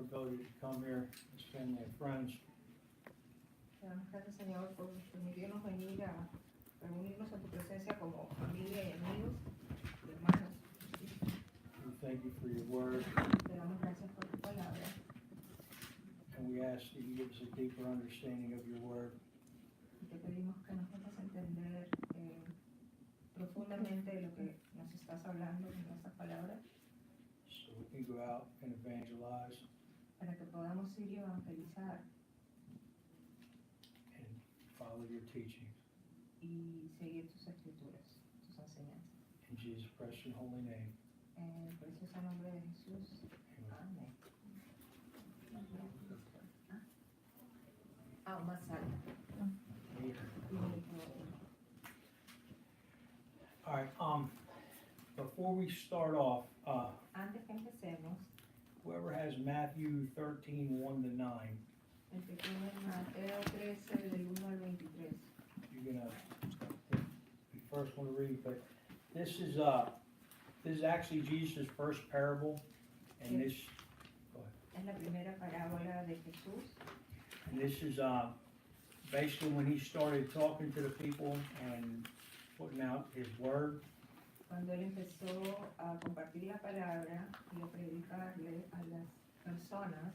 ability to come here as family and friends. Te damos gracias, Señor, por permitirnos venir a reunirnos en tu presencia como familia y amigos y hermanos. We thank you for your word, Te damos gracias por tu palabra and we ask that you give us a deeper understanding of your word. y te pedimos que nos hagas entender profundamente lo que nos estás hablando en estas palabras So we can go out and evangelize para que podamos ir y evangelizar and follow your teachings. y seguir tus escrituras, tus enseñanzas. In Jesus' precious and holy name. En el precioso nombre de Jesús. Amén. Más alto. All right, before we start off, Antes que empecemos, whoever has Matthew 13, 1 to 9, el que tiene Mateo 13 del 1 al 23. you're gonna be the first one to read, but this is actually Jesus' first parable, and this, go ahead. Es la primera parábola de Jesús. And this is basically when he started talking to the people and putting out his word. Cuando él empezó a compartir la palabra y a predicarle a las personas,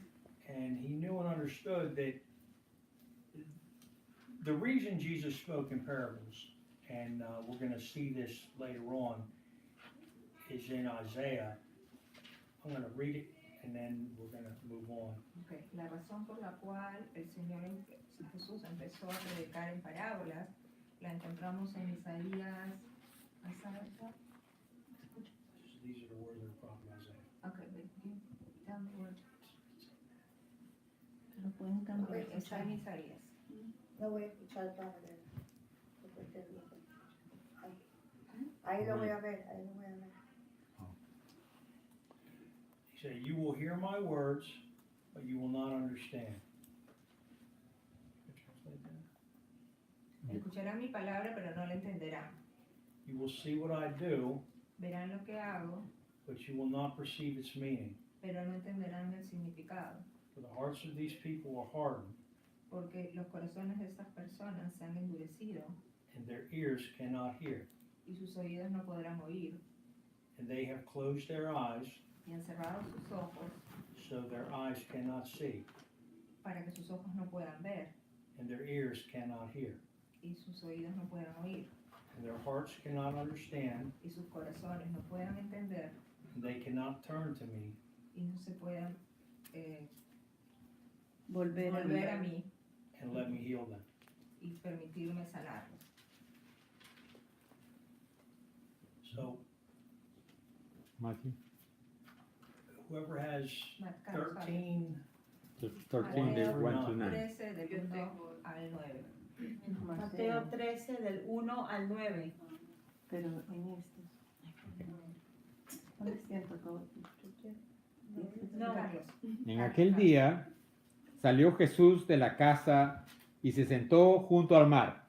And he knew and understood that the reason Jesus spoke in parables, and we're going to see this later on, is in Isaiah. I'm going to read it and then we're going to move on. okay, la razón por la cual el Señor Jesús empezó a predicar en parábolas la encontramos en Isaías. These are the words of the prophet Isaiah. Okay, but you tell me what. Lo pueden cambiar. Está en Isaías. No voy a escuchar para ver. Ahí lo voy a ver, ahí lo voy a ver. He said, "You will hear my words, but you will not understand." Escucharán mi palabra, pero no la entenderán. You will see what I do, Verán lo que hago, but you will not perceive its meaning. pero no entenderán el significado. For the hearts of these people are hardened, Porque los corazones de estas personas se han endurecido and their ears cannot hear. y sus oídos no podrán oír, And they have closed their eyes, y han cerrado sus ojos so their eyes cannot see, para que sus ojos no puedan ver and their ears cannot hear. y sus oídos no puedan oír And their hearts cannot understand, y sus corazones no puedan entender and they cannot turn to me, y no se puedan Volver volver a mí and let me heal them. y permitirme sanarlos. So Matthew whoever has Carlos, 13, 13 del 1 to 9. 13 del 1 al 9. Mateo 13 del 1 al 9. Pero en estos. ¿Dónde siento todo? No. Carlos. En aquel día salió Jesús de la casa y se sentó junto al mar.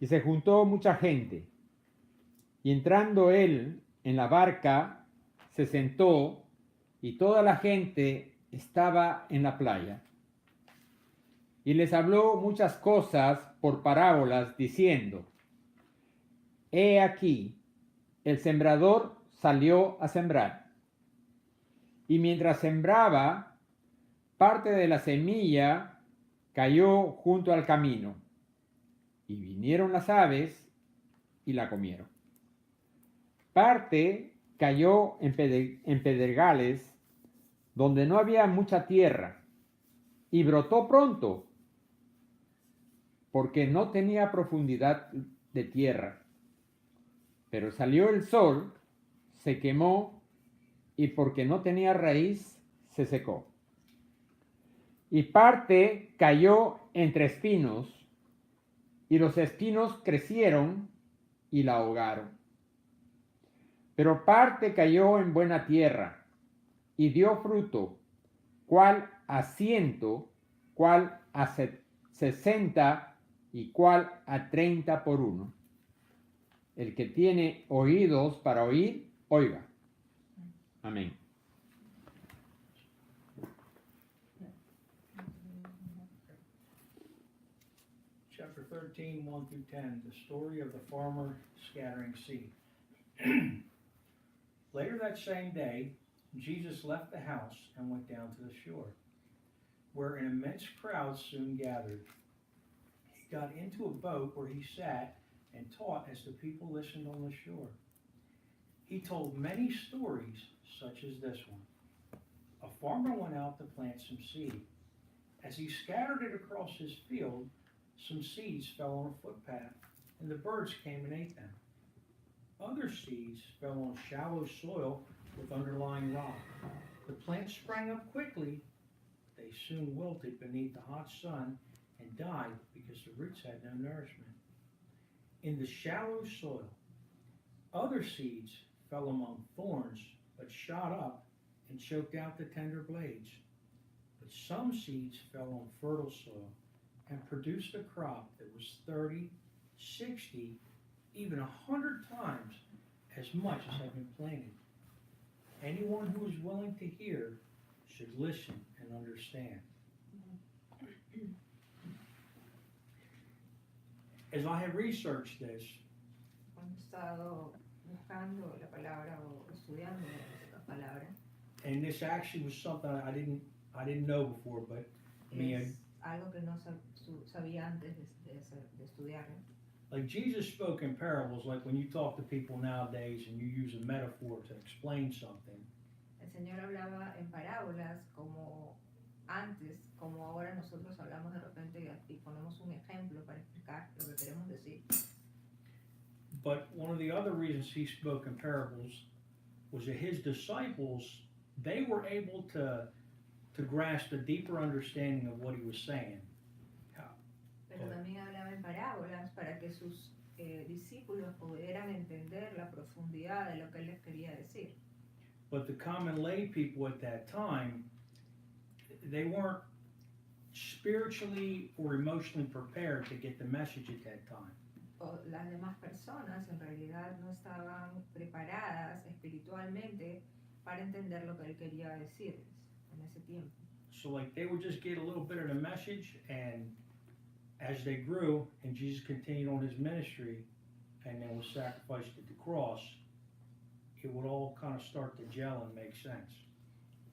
Y se juntó mucha gente. Y entrando él en la barca, se sentó y toda la gente estaba en la playa. Y les habló muchas cosas por parábolas, diciendo: He aquí, el sembrador salió a sembrar. Y mientras sembraba, parte de la semilla cayó junto al camino. Y vinieron las aves y la comieron. Parte cayó en pedregales, donde no había mucha tierra, y brotó pronto, porque no tenía profundidad de tierra. Pero salió el sol, se quemó, y porque no tenía raíz, se secó. Y parte cayó entre espinos, y los espinos crecieron y la ahogaron. Pero parte cayó en buena tierra, y dio fruto, cual a 100, cual a 60 y cual a 30 por uno. El que tiene oídos para oír, oiga. Amén. chapter 13, 1 through 10, the story of the farmer scattering seed. Later that same day, Jesus left the house and went down to the shore, where an immense crowd soon gathered. He got into a boat where he sat and taught as the people listened on the shore. He told many stories, such as this one. A farmer went out to plant some seed. As he scattered it across his field, some seeds fell on a footpath, and the birds came and ate them. Other seeds fell on shallow soil with underlying rock. The plants sprang up quickly. They soon wilted beneath the hot sun and died because the roots had no nourishment. In the shallow soil, other seeds fell among thorns, but shot up and choked out the tender blades. But some seeds fell on fertile soil and produced a crop that was 30, 60, even 100 times as much as had been planted. Anyone who is willing to hear should listen and understand. As I have researched this, Cuando he estado buscando la palabra o estudiando la palabra, and this actually was something I didn't know before, but me and es algo que no sabía antes de estudiarlo. like Jesus spoke in parables, like when you talk to people nowadays and you use a metaphor to explain something. El Señor hablaba en parábolas como antes, como ahora nosotros hablamos de repente y ponemos un ejemplo para explicar lo que queremos decir. But one of the other reasons he spoke in parables was that his disciples, they were able to grasp a deeper understanding of what he was saying. Pero también hablaba en parábolas para que sus discípulos pudieran entender la profundidad de lo que él les quería decir. But the common lay people at that time, they weren't spiritually or emotionally prepared to get the message at that time. O las demás personas en realidad no estaban preparadas espiritualmente para entender lo que él quería decirles en ese tiempo. So like they would just get a little bit of the message, and as they grew and Jesus continued on his ministry and then was sacrificed at the cross, it would all kind of start to gel and make sense.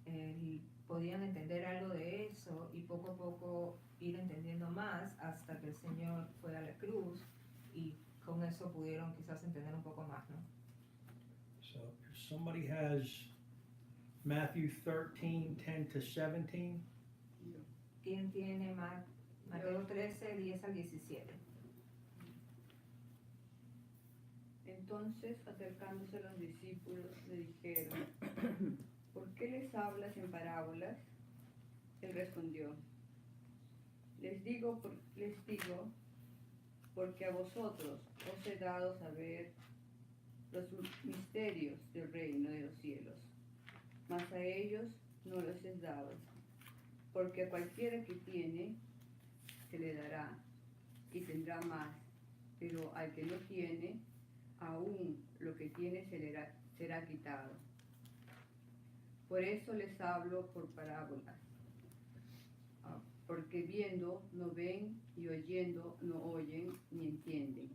Y podían entender algo de eso y poco a poco ir entendiendo más hasta que el Señor fue a la cruz y con eso pudieron quizás entender un poco más, ¿no? So if somebody has Matthew 13, 10 to 17. ¿Quién tiene Mateo 13, 10 al 17? Entonces, acercándose los discípulos, le dijeron, ¿por qué les hablas en parábolas? Él respondió, les digo, porque a vosotros os he dado saber los misterios del reino de los cielos, mas a ellos no los he dado, porque a cualquiera que tiene, se le dará y tendrá más, pero al que no tiene, aún lo que tiene será quitado. Por eso les hablo por parábolas, porque viendo no ven y oyendo no oyen ni entienden,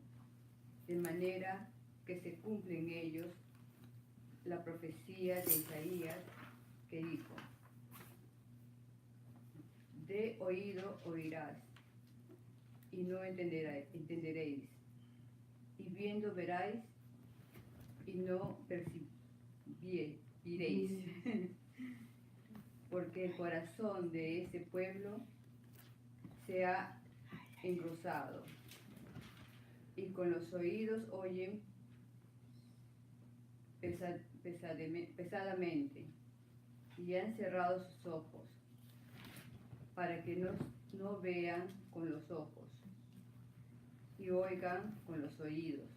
de manera que se cumple en ellos la profecía de Isaías que dijo, de oído oirás y no entenderéis, y viendo veráis y no percibiréis, porque el corazón de ese pueblo se ha engrosado, y con los oídos oyen pesadamente, y han cerrado sus ojos, para que no vean con los ojos, y oigan con los oídos,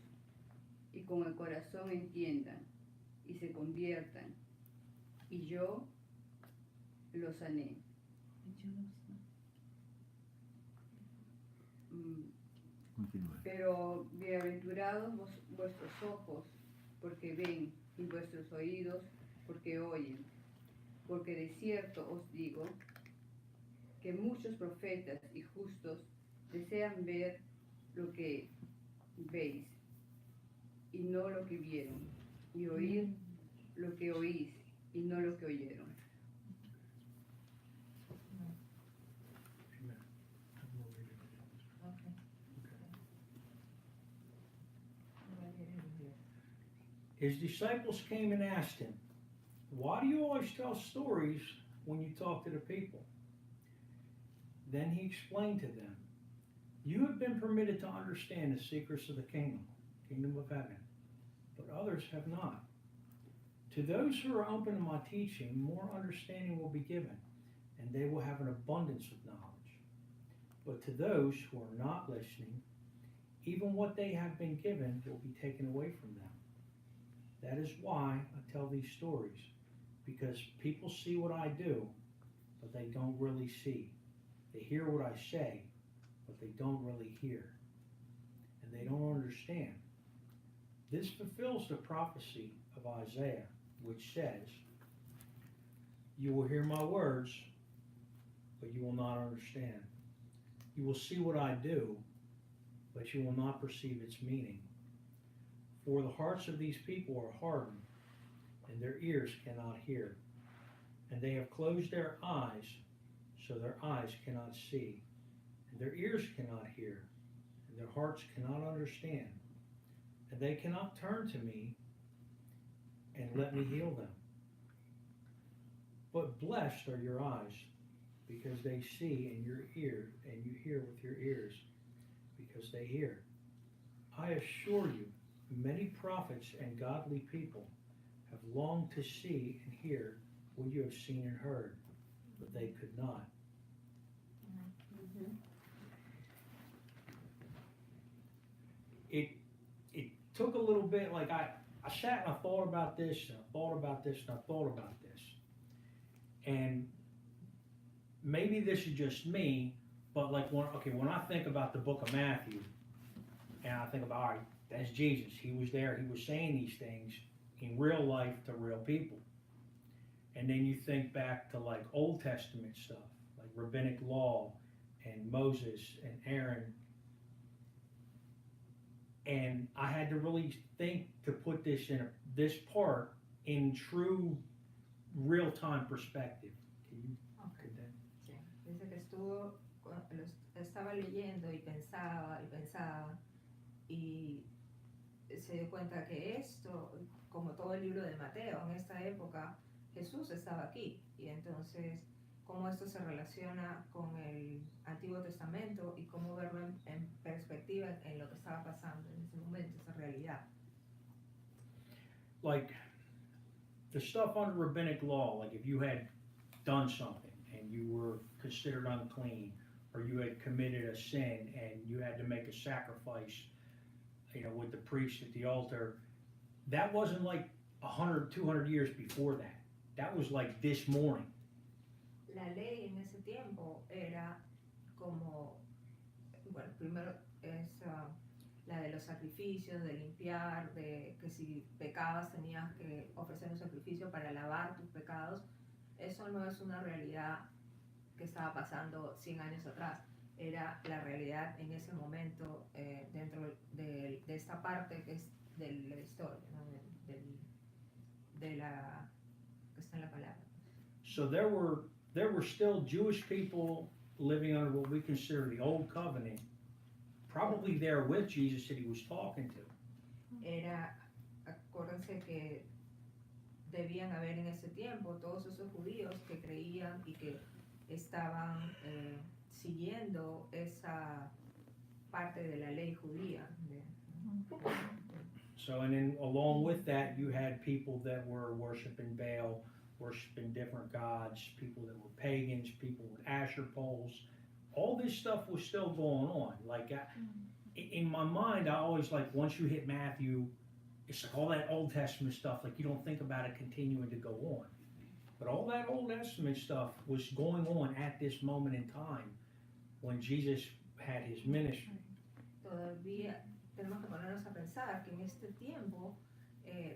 y con el corazón entiendan, y se conviertan, y yo los sané. Pero bienaventurados vuestros ojos, porque ven, y vuestros oídos, porque oyen. Porque de cierto os digo, que muchos profetas y justos desean ver lo que veis y no lo que vieron, y oír lo que oís y no lo que oyeron. Amen. His disciples came and asked him, "Why do you always tell stories when you talk to the people?" Then he explained to them, "You have been permitted to understand the secrets of the kingdom of heaven, but others have not. To those who are open to my teaching, more understanding will be given, and they will have an abundance of knowledge. But to those who are not listening, even what they have been given will be taken away from them. That is why I tell these stories, because people see what I do, but they don't really see. They hear what I say, but they don't really hear, and they don't understand. This fulfills the prophecy of Isaiah, which says, 'You will hear my words, but you will not understand. You will see what I do, but you will not perceive its meaning. For the hearts of these people are hardened, and their ears cannot hear. And they have closed their eyes, so their eyes cannot see, and their ears cannot hear, and their hearts cannot understand. And they cannot turn to me and let me heal them. But blessed are your eyes, because they see, and your ear, and you hear with your ears, because they hear. I assure you, many prophets and godly people have longed to see and hear what you have seen and heard, but they could not." It took a little bit, like I sat and I thought about this, and I thought about this, and I thought about this. And maybe this is just me, but like when I think about the book of Matthew, and I think about, all right, that's Jesus. He was there. He was saying these things in real life to real people. And then you think back to like Old Testament stuff, like rabbinic law and Moses and Aaron. And I had to really think to put this this part in true real-time perspective. Can you Okay. get that? Sí. Dice que estaba leyendo y pensaba y se dio cuenta que esto, como todo el libro de Mateo, en esta época Jesús estaba aquí, y entonces cómo esto se relaciona con el Antiguo Testamento y cómo verlo en perspectiva en lo que estaba pasando en ese momento, esa realidad. Like the stuff under rabbinic law, like if you had done something and you were considered unclean, or you had committed a sin and you had to make a sacrifice, with the priest at the altar, that wasn't like 100, 200 years before that. That was like this morning. La ley en ese tiempo era como, bueno, primero es la de los sacrificios, de limpiar, de que si pecabas tenías que ofrecer un sacrificio para lavar tus pecados. Eso no es una realidad que estaba pasando 100 años atrás. Era la realidad en ese momento dentro de esta parte que es de la historia, ¿no? de la que está en la palabra. So there were still Jewish people living under what we consider the old covenant, probably there with Jesus that he was talking to. Acuérdense que debían haber en ese tiempo todos esos judíos que creían y que estaban siguiendo esa parte de la ley judía. So, and then along with that, you had people that were worshiping Baal, worshiping different gods, people that were pagans, people with Asher poles. All this stuff was still going on. Like in my mind, I always like once you hit Matthew, it's like all that Old Testament stuff. Like you don't think about it continuing to go on, but all that Old Testament stuff was going on at this moment in time when Jesus had his ministry. Todavía tenemos que ponernos a pensar que en este tiempo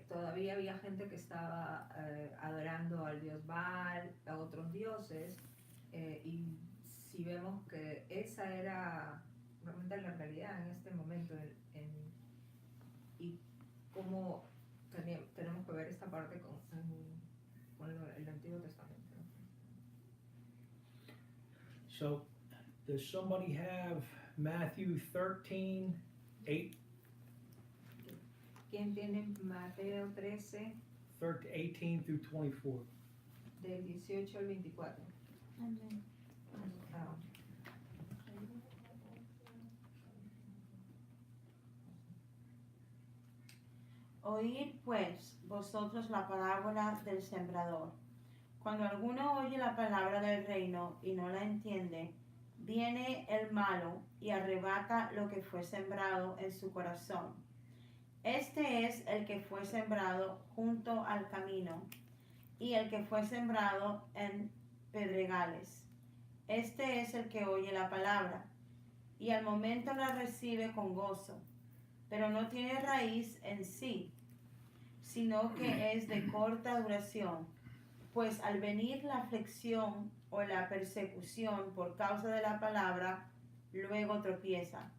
todavía había gente que estaba adorando al dios Baal, a otros dioses, y si vemos que esa era realmente la realidad en este momento y cómo tenemos que ver esta parte con el Antiguo Testamento. So, does somebody have Matthew 13:8, ¿Quién tiene Mateo 13, 18 through 24? del 18 al 24? Ah, Oíd pues vosotros la parábola del sembrador. Cuando alguno oye la palabra del reino y no la entiende, viene el malo y arrebata lo que fue sembrado en su corazón. Este es el que fue sembrado junto al camino y el que fue sembrado en pedregales. Este es el que oye la palabra y al momento la recibe con gozo, pero no tiene raíz en sí, sino que es de corta duración, pues al venir la aflicción o la persecución por causa de la palabra, luego tropieza.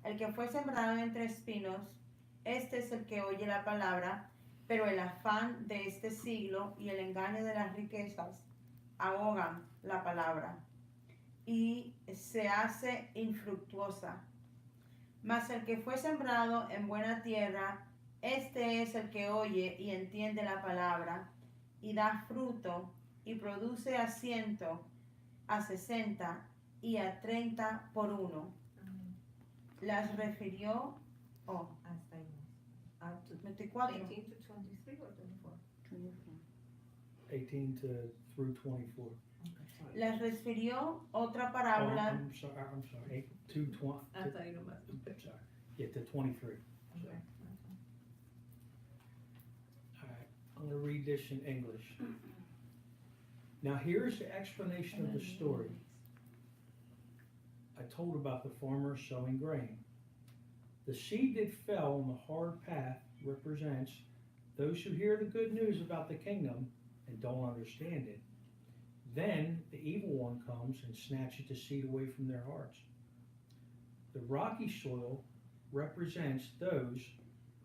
El que fue sembrado entre espinos, este es el que oye la palabra, pero el afán de este siglo y el engaño de las riquezas ahogan la palabra y se hace infructuosa. Mas el que fue sembrado en buena tierra, este es el que oye y entiende la palabra, y da fruto, y produce a 100, a 60 y a 30 por uno. Las refirió, hasta ahí. Up to 24. 18 to 23 or 24? 18 through 24. Okay, sorry. Les refirió otra Oh, parábola. I'm sorry, 8 to 20. Hasta ahí nomás. Sorry. Yeah, to 23. Okay. All right, I'm going to read this in English. Now, here's the explanation of the story. I told about the farmer sowing grain. The seed that fell on the hard path represents those who hear the good news about the kingdom and don't understand it. Then the evil one comes and snatches the seed away from their hearts. The rocky soil represents those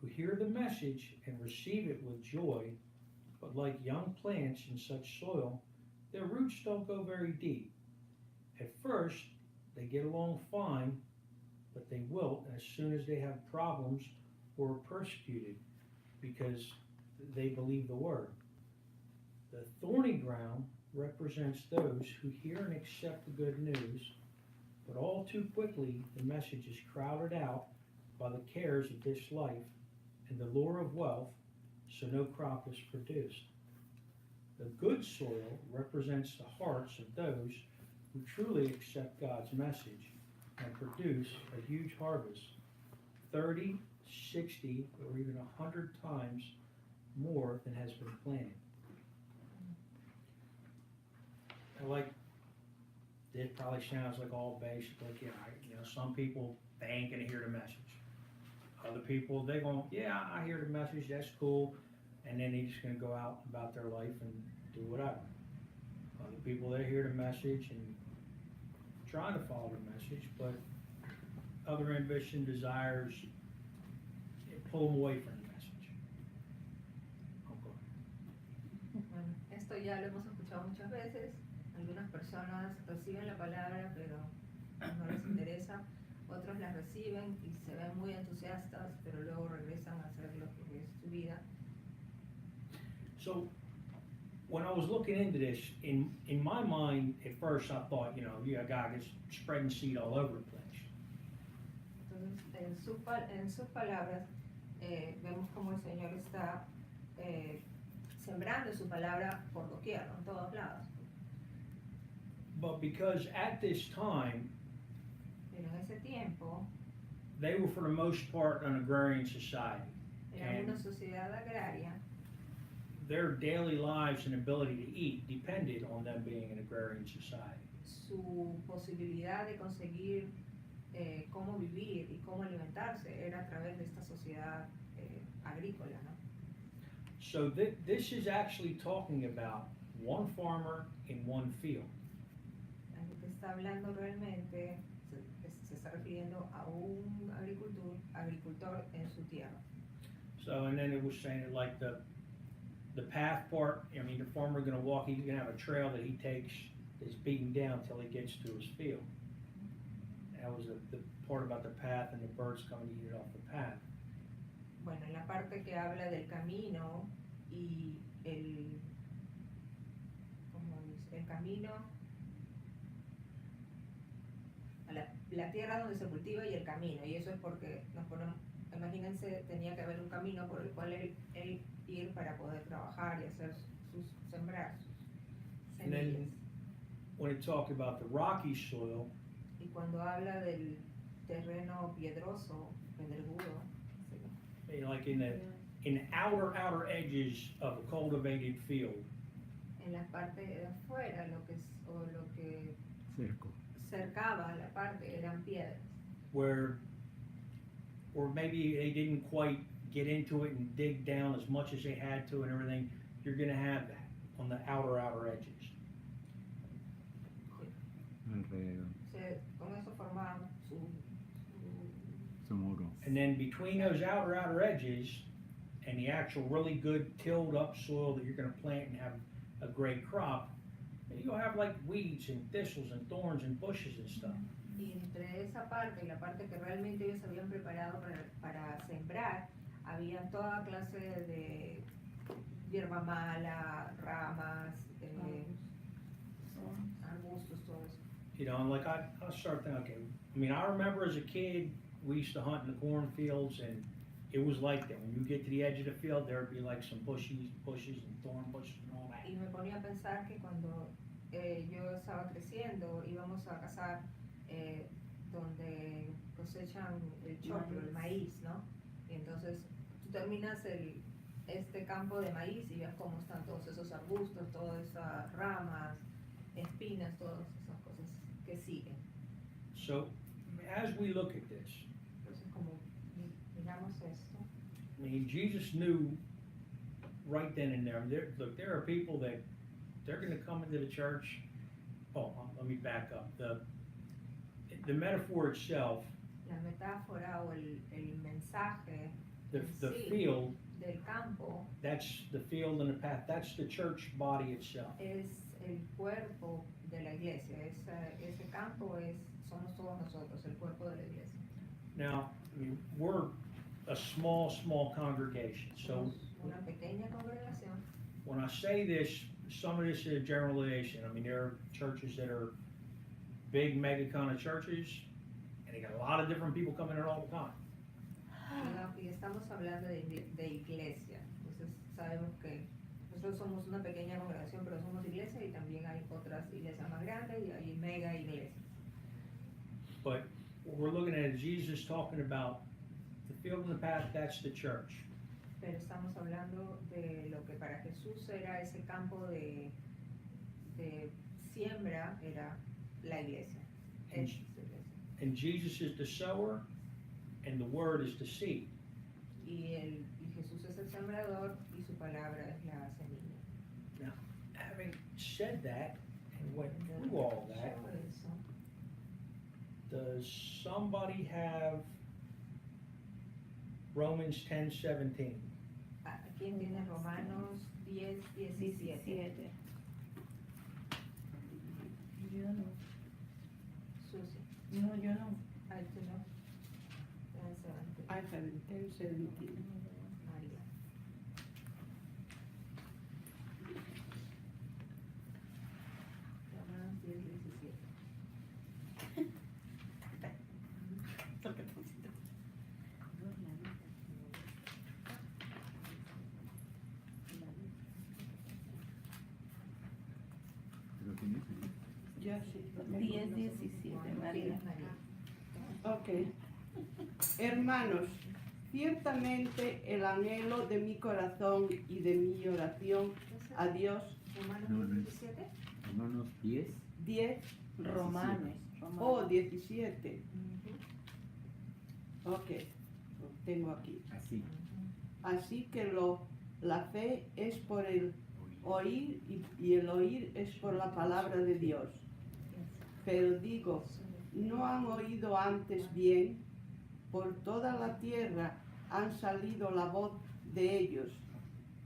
who hear the message and receive it with joy, but like young plants in such soil, their roots don't go very deep. At first, they get along fine, but they wilt as soon as they have problems or are persecuted because they believe the word. The thorny ground represents those who hear and accept the good news, but all too quickly the message is crowded out by the cares of this life and the lure of wealth, so no crop is produced. The good soil represents the hearts of those who truly accept God's message and produce a huge harvest, 30, 60, or even 100 times more than has been planted. It probably sounds like all basic, like, some people, they ain't gonna hear the message. Other people, they going, yeah, I hear the message, that's cool, and then they just gonna go out about their life and do whatever. Other people, they hear the message and trying to follow the message, but other ambition, desires, pull them away from the message. Okay. Bueno, esto ya lo hemos escuchado muchas veces. Algunas personas reciben la palabra, pero no les interesa. Otros la reciben y se ven muy entusiastas, pero luego regresan a hacer lo que es su vida. So, when I was looking into this, in my mind, at first I thought, God gets spreading seed all over the place. Entonces, en sus palabras, vemos como el Señor está sembrando su palabra por doquier, ¿no? En todos lados. But because at this time, Pero en ese tiempo, they were for the most part an agrarian society. era una sociedad agraria. Their daily lives and ability to eat depended on them being an agrarian society. Su posibilidad de conseguir cómo vivir y cómo alimentarse era a través de esta sociedad agrícola, ¿no? So this is actually talking about one farmer in one field. Así que está hablando realmente, se está refiriendo a un agricultor en su tierra. So, and then it was saying that like the path part, I mean, the farmer gonna walk, he's gonna have a trail that he takes, that's beaten down till he gets to his field. That was the part about the path and the birds coming to eat it off the path. Bueno, en la parte que habla del camino y ¿cómo dice? El camino, a la tierra donde se cultiva y el camino, y eso es porque nos ponemos, imagínense, tenía que haber un camino por el cual él ir para poder trabajar y hacer sembrar sus And then- semillas. When it talked about the rocky soil, Y cuando habla del terreno piedroso, pedregudo, you know, like in the outer edges of a cultivated field, en la parte de afuera, lo que Cerco. cercaba la parte eran piedras. where maybe they didn't quite get into it and dig down as much as they had to and everything, you're gonna have that on the outer edges. Alrededor. Con eso formaban Su muro. And then between those outer edges and the actual really good tilled up soil that you're gonna plant and have a great crop, you'll have like weeds and thistles and thorns and bushes and stuff. y entre esa parte y la parte que realmente ellos habían preparado para sembrar, había toda clase de hierba mala, ramas, arbustos, todo eso. You know, and like I start thinking, okay, I mean, I remember as a kid, we used to hunt in the cornfields and it was like that. When you get to the edge of the field, there'd be like some bushes and thorn bushes and all that. Y me ponía a pensar que cuando yo estaba creciendo, íbamos a cazar donde cosechan el choclo, el maíz, ¿no? Y entonces tú terminas este campo de maíz y ves cómo están todos esos arbustos, todas esas ramas, espinas, todas esas cosas que siguen. So, as we look at this, Entonces, como miramos esto, I mean, Jesus knew right then and there. Look, there are people that they're going to come into the church. Oh, let me back up. The metaphor itself, la metáfora o el mensaje the Sí. field, del campo that's the field and the path. That's the church body itself. es el cuerpo de la iglesia. Ese campo somos todos nosotros, el cuerpo de la iglesia. Now, I mean, we're a small congregation. So Somos una pequeña congregación. when I say this, some of this is a generalization. I mean, there are churches that are big mega kind of churches, and they got a lot of different people coming in all the time. Y estamos hablando de iglesia. Entonces sabemos que nosotros somos una pequeña congregación, pero somos iglesia y también hay otras iglesias más grandes y hay mega iglesias. But what we're looking at is Jesus talking about the field and the path, that's the church. Pero estamos hablando de lo que para Jesús era ese campo de siembra, era la iglesia. Es la iglesia. And Jesus is the sower, and the word is the seed. Y Jesús es el sembrador y su palabra es la semilla. Having said that, and went through all that, Por eso, does somebody have Romans 10:17? ¿quién tiene Romanos 10:17? 17. Yo no. Susi, No, yo no. ay, tú no. 10:17. I haven't. 10:17. María. Romanos 10:17. Yo sí. 10:17, María. María. Ok. Hermanos, ciertamente el anhelo de mi corazón y de mi oración a Dios, Romanos No, no es. 17. Romanos 10. 10, Romanos. oh, 17. Ujú. Ok, lo tengo aquí. Así. Así que la fe es por el oír y el oír es por la palabra de Dios. Pero digo, ¿No han oído antes bien? Por toda la tierra han salido la voz de ellos,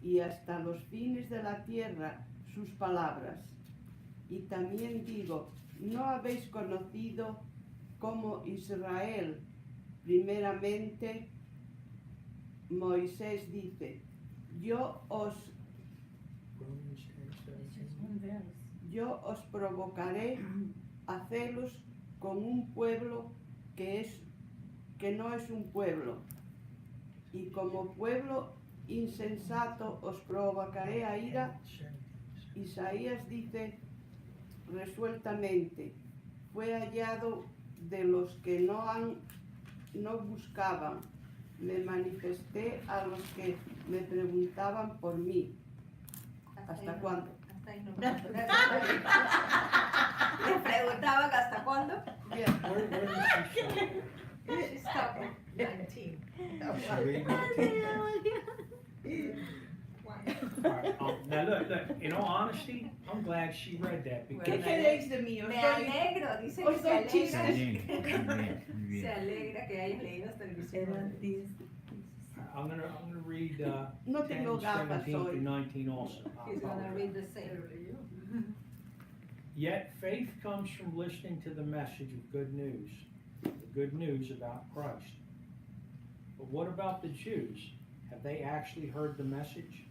y hasta los fines de la tierra sus palabras. Y también digo, ¿no habéis conocido cómo Israel, primeramente Moisés dice, yo os provocaré a celos con un pueblo que no es un pueblo, y como pueblo insensato os provocaré a ira? Isaías dice resueltamente, fue hallado de los que no buscaban, me manifesté a los que me preguntaban por mí. ¿Hasta cuándo? Hasta ahí no. Le preguntaban hasta cuándo. Yeah. Where does she show? She stopped at 19. Alright, now look, in all honesty, I'm glad she read that ¿Qué because queréis de mí? Me alegro, dice que os se doy alegra. chistes. Bien, muy bien, muy Se bien. alegra que hayas leído hasta el Eran versículo. 10. I'm gonna read No 10, tengo gafas 17 hoy. through 19 also. He's gonna read the same. Yet faith comes from listening to the message of good news, the good news about Christ. But what about the Jews? Have they actually heard the message?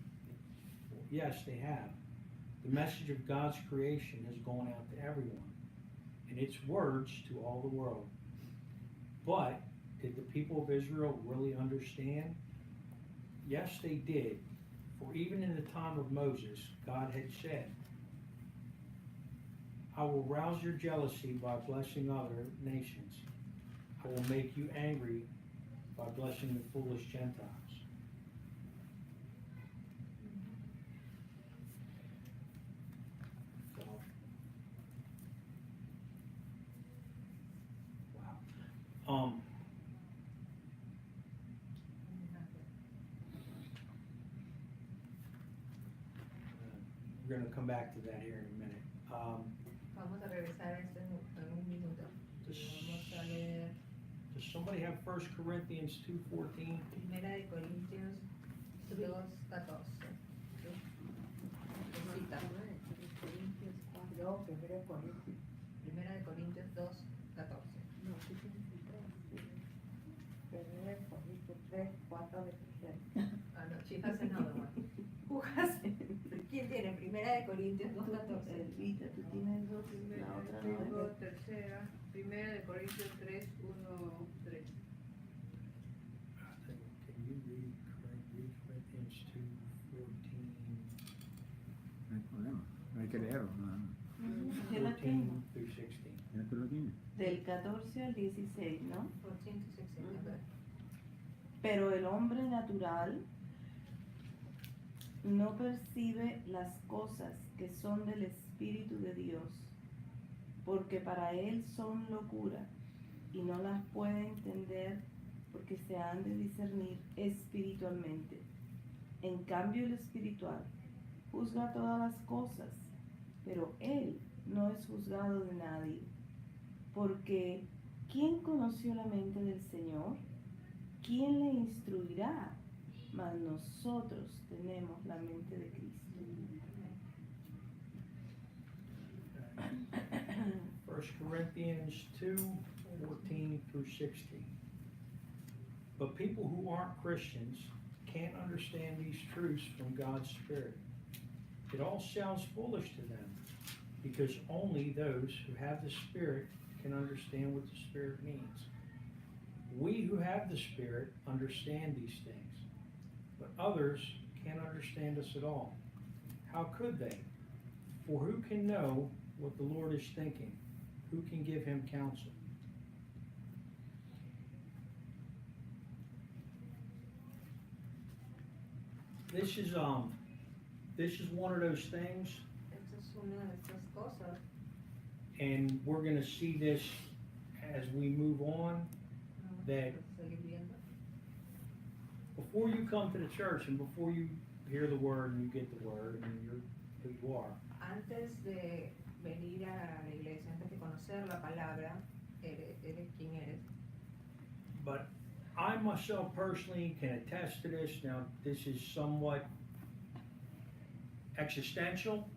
Yes, they have. The message of God's creation has gone out to everyone, and its words to all the world. But did the people of Israel really understand? Yes, they did. For even in the time of Moses, God had said, I will rouse your jealousy by blessing other nations. I will make you angry by blessing the foolish Gentiles. So, wow. We're gonna come back to that here in a minute. Vamos a regresar a esto en un minuto. Vamos a leer Does somebody have 1 Corinthians 2:14? Primera de Corintios 2:14. Cita. Primera de Corintios 2:14. Ah, no, she has another one. Who has it? ¿Quién tiene? Primera de Corintios 2:14. Elvita, tú tienes dos, la otra no. Tengo tercera, primera de Corintios 3, 1, 3. Can you read Corinthians 2:14? No hay problema, no hay que leerlo. Yo la 14 tengo. through 16. Ya tú lo tienes. Del 14 al 16, ¿no? 14 to 16. Okay. Pero el hombre natural no percibe las cosas que son del Espíritu de Dios, porque para él son locura y no las puede entender porque se han de discernir espiritualmente. En cambio el espiritual juzga todas las cosas, pero él no es juzgado de nadie, porque ¿quién conoció la mente del Señor? ¿Quién le instruirá? Mas nosotros tenemos la mente de Cristo. 1 Corinthians 2:14 through 16. But people who aren't Christians can't understand these truths from God's Spirit. It all sounds foolish to them because only those who have the Spirit can understand what the Spirit means. We who have the Spirit understand these things, but others can't understand us at all. How could they? For who can know what the Lord is thinking? Who can give him counsel? This is one of those things, Esta es una de estas cosas. and we're gonna see this as we move on, Vamos that a seguir viendo. before you come to the church and before you hear the word and you get the word and you're who you are, Antes de venir a la iglesia, antes de conocer la palabra, eres quien eres. But I myself personally can attest to this. Now, this is somewhat existential,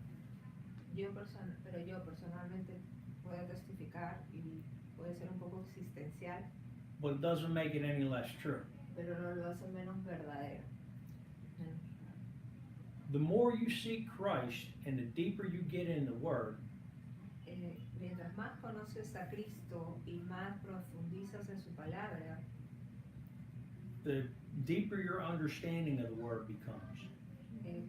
Pero yo personalmente puedo testificar y puede ser un poco existencial, but it doesn't make it any less true. pero no lo hace menos verdadero. The more you seek Christ and the deeper you get in the Word, Mientras más conoces a Cristo y más profundizas en su palabra, the deeper your understanding of the Word becomes.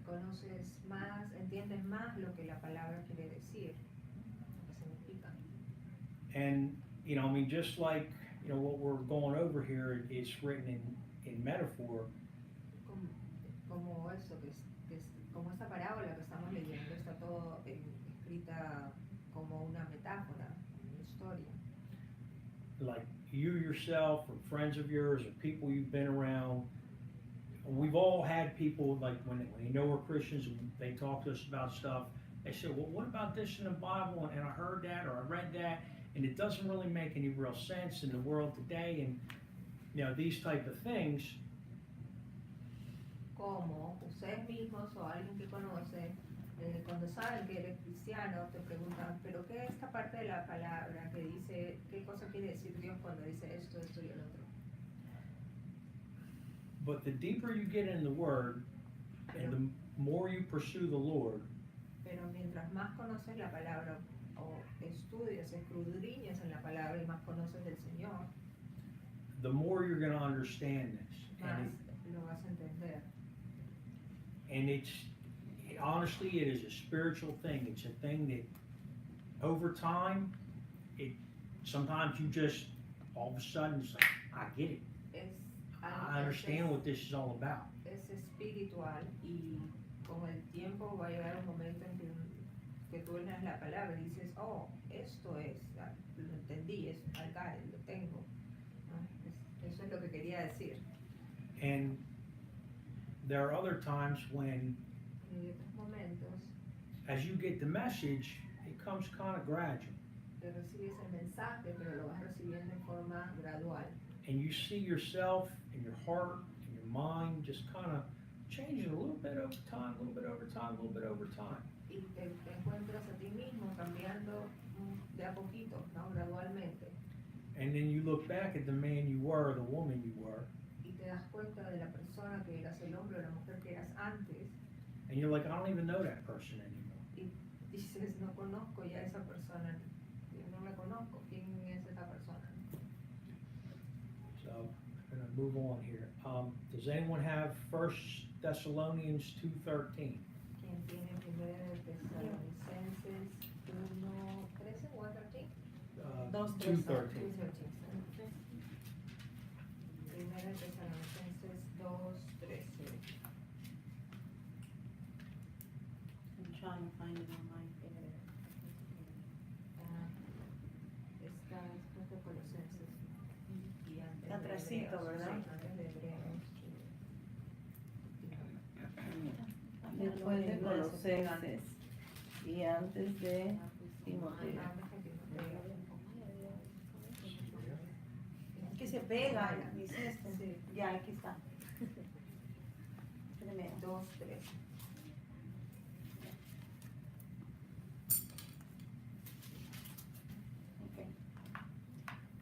conoces más, entiendes más lo que la palabra quiere decir, lo que significa. And, you know, I mean, just like, you know, what we're going over here is written in metaphor. Como eso, como esta parábola que estamos leyendo, está todo escrita como una metáfora, una historia. Like you yourself or friends of yours or people you've been around, we've all had people like when they know we're Christians and they talk to us about stuff, they say, well, what about this in the Bible? And I heard that or I read that and it doesn't really make any real sense in the world today, and you know, these type of things. Como ustedes mismos o alguien que conoce, cuando saben que eres cristiano, te preguntan, pero ¿qué es esta parte de la palabra que dice, qué cosa quiere decir Dios cuando dice esto, esto y el otro? But the deeper you get in the Word and the more you pursue the Lord, Pero mientras más conoces la palabra o estudias, escudriñas en la palabra y más conoces del Señor, the more you're going to understand this. más lo vas a entender. And honestly, it is a spiritual thing. It's a thing that over time, sometimes you just, all of a sudden, it's like, I get it. I understand what this is all about. Es espiritual y con el tiempo va a llegar un momento en que tú lees la palabra y dices, oh, esto es, lo entendí, I got it, lo tengo. ¿No? Eso es lo que quería decir. And there are other times when, Y en otros momentos, as you get the message, it comes kind of gradual. te recibes el mensaje, pero lo vas recibiendo en forma gradual. And you see yourself and your heart and your mind just kind of changing a little bit over time, a little bit over time, a little bit over time. Y te encuentras a ti mismo cambiando de a poquito, ¿no? Gradualmente. And then you look back at the man you were, the woman you were, Y te das cuenta de la persona que eras, el hombre o la mujer que eras antes, and you're like, I don't even know that person anymore. y dices, no conozco ya a esa persona, yo no la conozco, ¿quién es esa persona? So I'm going to move on here. Does anyone have 1 Thessalonians 2:13? ¿Quién tiene 1 Tesalonicenses 1:13 o 13? 2:13. 2:13. 1 Tesalonicenses 2:13. I'm trying to find it on my Está después de Colosenses y antes Está de atrasito, Hebreos, ¿verdad? sí, antes de Hebreos. Después de Colosenses y antes de Timoteo. Es que se pega, dice este. Sí. Ya, aquí está. Primero. 2:13. Ok.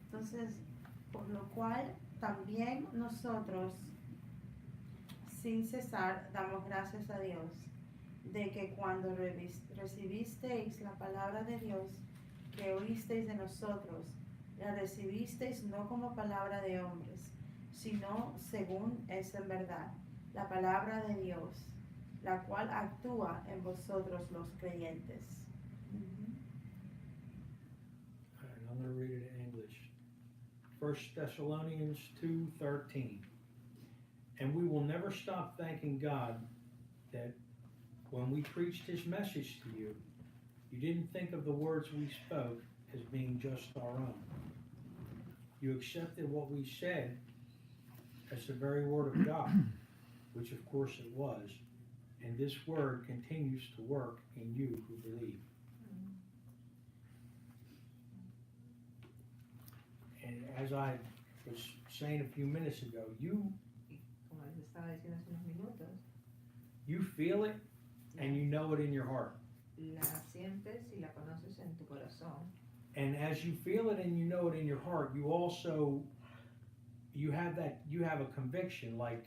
Entonces, por lo cual también nosotros, sin cesar, damos gracias a Dios de que cuando recibisteis la palabra de Dios que oísteis de nosotros, la recibisteis no como palabra de hombres, sino según es en verdad, la palabra de Dios, la cual actúa en vosotros los creyentes. All right, I'm going to read it in English. 1 Thessalonians 2:13. And we will never stop thanking God that when we preached his message to you, you didn't think of the words we spoke as being just our own. You accepted what we said as the very word of God, which of course it was, and this word continues to work in you who believe. as I was saying a few minutes ago, Como les estaba diciendo hace unos minutos, you feel it and you know it in your heart. la sientes y la conoces en tu corazón. And as you feel it and you know it in your heart, you also you have a conviction. Like,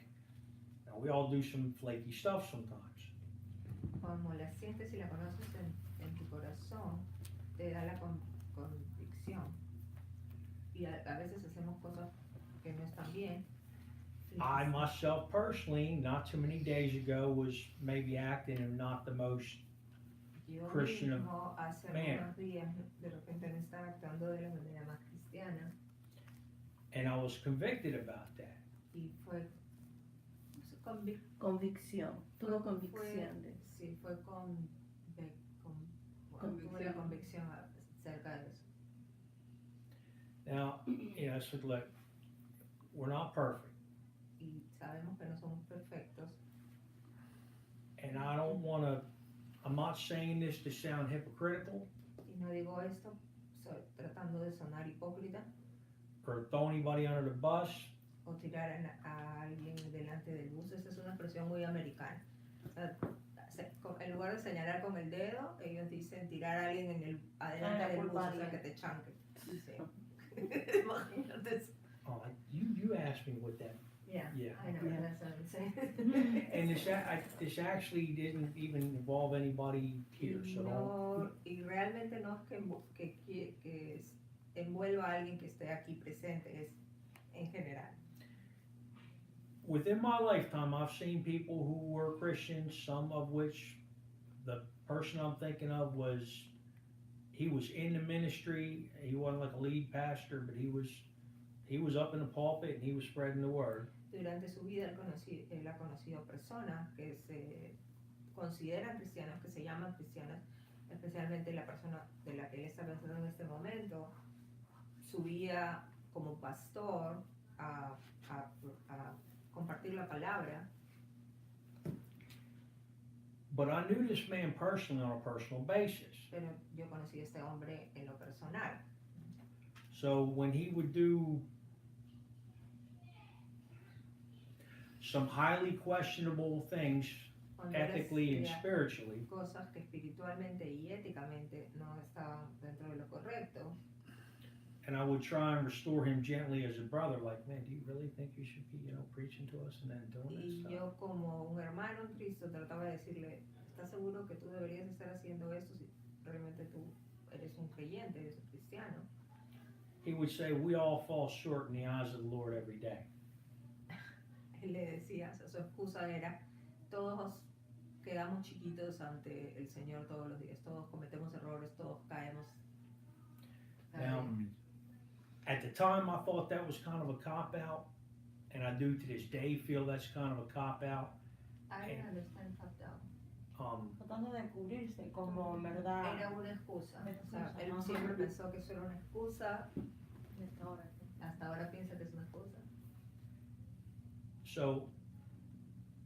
now, we all do some flaky stuff sometimes. Como la sientes y la conoces en tu corazón, te da la convicción. Y a veces hacemos cosas que no están bien. I myself personally, not too many days ago, was maybe acting in not the most Yo Christian of mismo hace man. algunos días de repente me estaba actuando de la manera más cristiana and I was convicted about that. y fue Convicción. Tuvo convicción de sí, fue tuve Convicción. convicción acerca de eso. Now, I said, look, we're not perfect, Y sabemos que no somos perfectos and I don't want to. I'm not saying this to sound hypocritical y no digo esto tratando de sonar hipócrita or throw anybody under the bus. o tirar a alguien delante del bus. Esa es una expresión muy americana. O sea, en lugar de señalar con el dedo, ellos dicen tirar a alguien adelante del bus, o sea, que te chanque. Sí. Imagínate eso. Oh, you asked me what that. Yeah, Yeah. I know, Yeah. that's what I'm saying. And this actually didn't even involve anybody here, so don't. No, y realmente no es que envuelva a alguien que esté aquí presente, es en general. Within my lifetime, I've seen people who were Christians, some of which the person I'm thinking of he was in the ministry. He wasn't like a lead pastor, but he was up in the pulpit and he was spreading the word. Durante su vida él ha conocido personas que se consideran cristianas, que se llaman cristianas, especialmente la persona de la que él está pensando en este momento, subía como pastor a compartir la palabra. But I knew this man personally on a personal basis. Pero yo conocí a este hombre en lo personal. So when he would do some highly questionable things Cuando él ethically and hacía spiritually, cosas que espiritualmente y éticamente no estaban dentro de lo correcto, and I would try and restore him gently as a brother, like, man, do you really think you should be, preaching to us and then doing y this stuff? yo como un hermano en Cristo trataba de decirle, ¿estás seguro que tú deberías estar haciendo esto si realmente tú eres un creyente, eres un cristiano? He would say, we all fall short in the eyes of the Lord every day. Él le decía, o sea, su excusa era, todos quedamos chiquitos ante el Señor todos los días, todos cometemos errores, todos caemos. Now, at the time, I thought that was kind of a cop-out, and I do to this day feel that's kind of a cop-out. I understand top down. Tratando de cubrirse como en verdad. Era una excusa, Una o sea, excusa, él ¿no? siempre pensó que eso era una excusa, Ahora. hasta ahora piensa que es una excusa. So,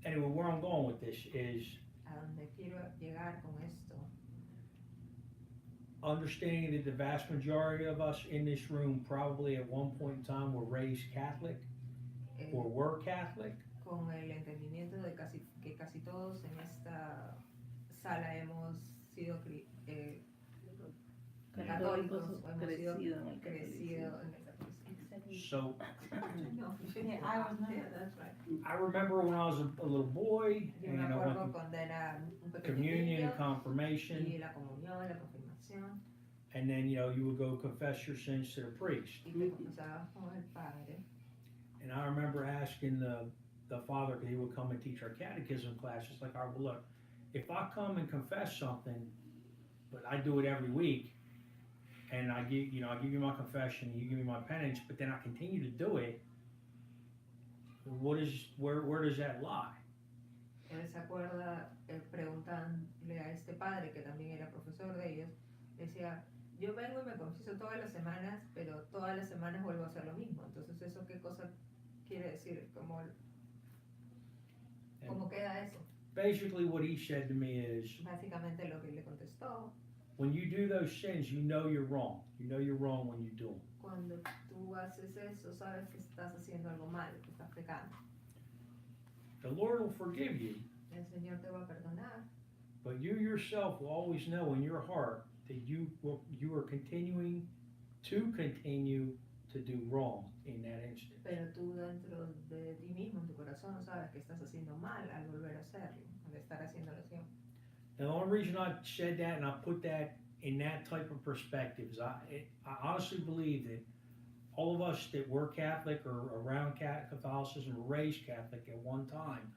anyway, where I'm going with this is A donde quiero llegar con esto, understanding that the vast majority of us in this room probably at one point in time were raised Catholic or were Catholic. con el entendimiento de que casi todos en esta sala hemos sido católicos o hemos sido crecido en el catolicismo. So, No, Yeah, I was not. yeah, that's right. I remember when I was a little boy Yo me and I went acuerdo to cuando era un pequeño communion niño and confirmation, y la comunión, la confirmación, and then you would go confess your sins to the priest. y te confesabas con el padre. And I remember asking the father, because he would come and teach our catechism classes, like, all right, well, look, if I come and confess something, but I do it every week, and I give you my confession, you give me my penance, but then I continue to do it, where does that lie? Él se acuerda preguntándole a este padre, que también era profesor de ellos, decía, yo vengo y me confieso todas las semanas, pero todas las semanas vuelvo a hacer lo mismo. Entonces, ¿eso qué cosa quiere decir? ¿Cómo queda eso? Basically what he said to me is, Básicamente lo que le contestó, when you do those sins, you know you're wrong. You know you're wrong when you do them. Cuando tú haces eso, sabes que estás haciendo algo malo, que estás pecando. The Lord will forgive you, El Señor te va a perdonar, but you yourself will always know in your heart that you are continuing to do wrong in that instance. pero tú dentro de ti mismo, en tu corazón, sabes que estás haciendo mal al volver a hacerlo, al estar haciéndolo siempre. And the only reason I said that and I put that in that type of perspective is I honestly believe that all of us that were Catholic or around Catholicism were raised Catholic at one time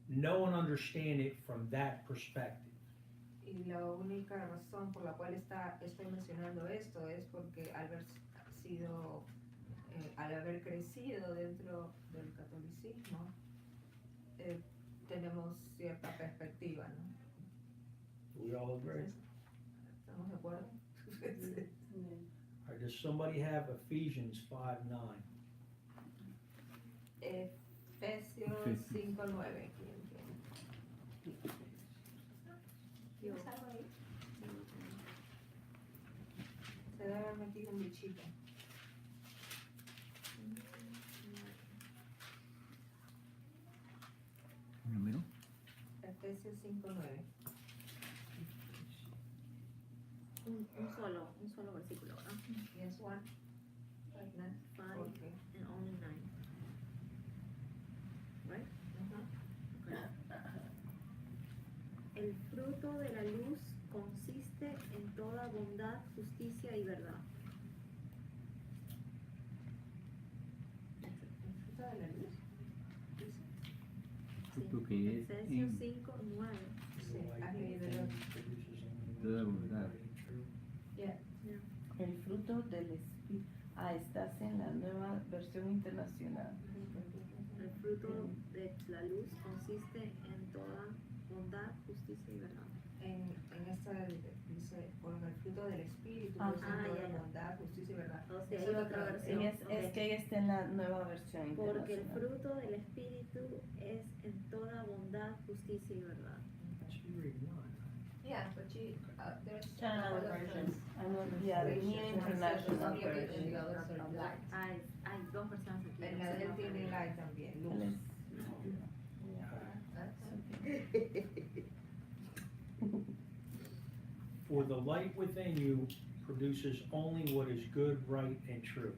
know and understand it from that perspective. Y la única razón por la cual estoy mencionando esto es porque al haber crecido dentro del catolicismo, tenemos cierta perspectiva, ¿no? We all agree? ¿Estamos de acuerdo? Or does somebody have Ephesians 5:9? Efesios 5:9. ¿Quién tiene? ¿Tienes algo ahí? Se debe haber metido un bichito. Número. Efesios 5:9. Un solo versículo, ¿verdad? Yes, one. Right, nine. 5 Okay. and only 9. Right? El fruto de la luz consiste en toda bondad, justicia y verdad. El fruto de la luz. Fruto que es Efesios en 5:9. Sí, has leído el otro. toda bondad. El fruto del Espíritu. Estás en la nueva versión internacional. El fruto de la luz consiste en toda bondad, justicia y verdad. En esta dice, con el fruto del Espíritu, Ah, pues, en ah, toda ya, ya. bondad, justicia y verdad. O sea, Esa hay es otra otra versión. Es Ok. que ella está en la nueva versión Porque el internacional. fruto del Espíritu es en toda bondad, justicia y verdad. Yeah, but there's Another other version. versions. I know, yeah, the New International Translation. Version. The others are light. Hay dos versiones aquí. En la de él tiene light también, Él luz. For the light within you produces only what is good, right, and true.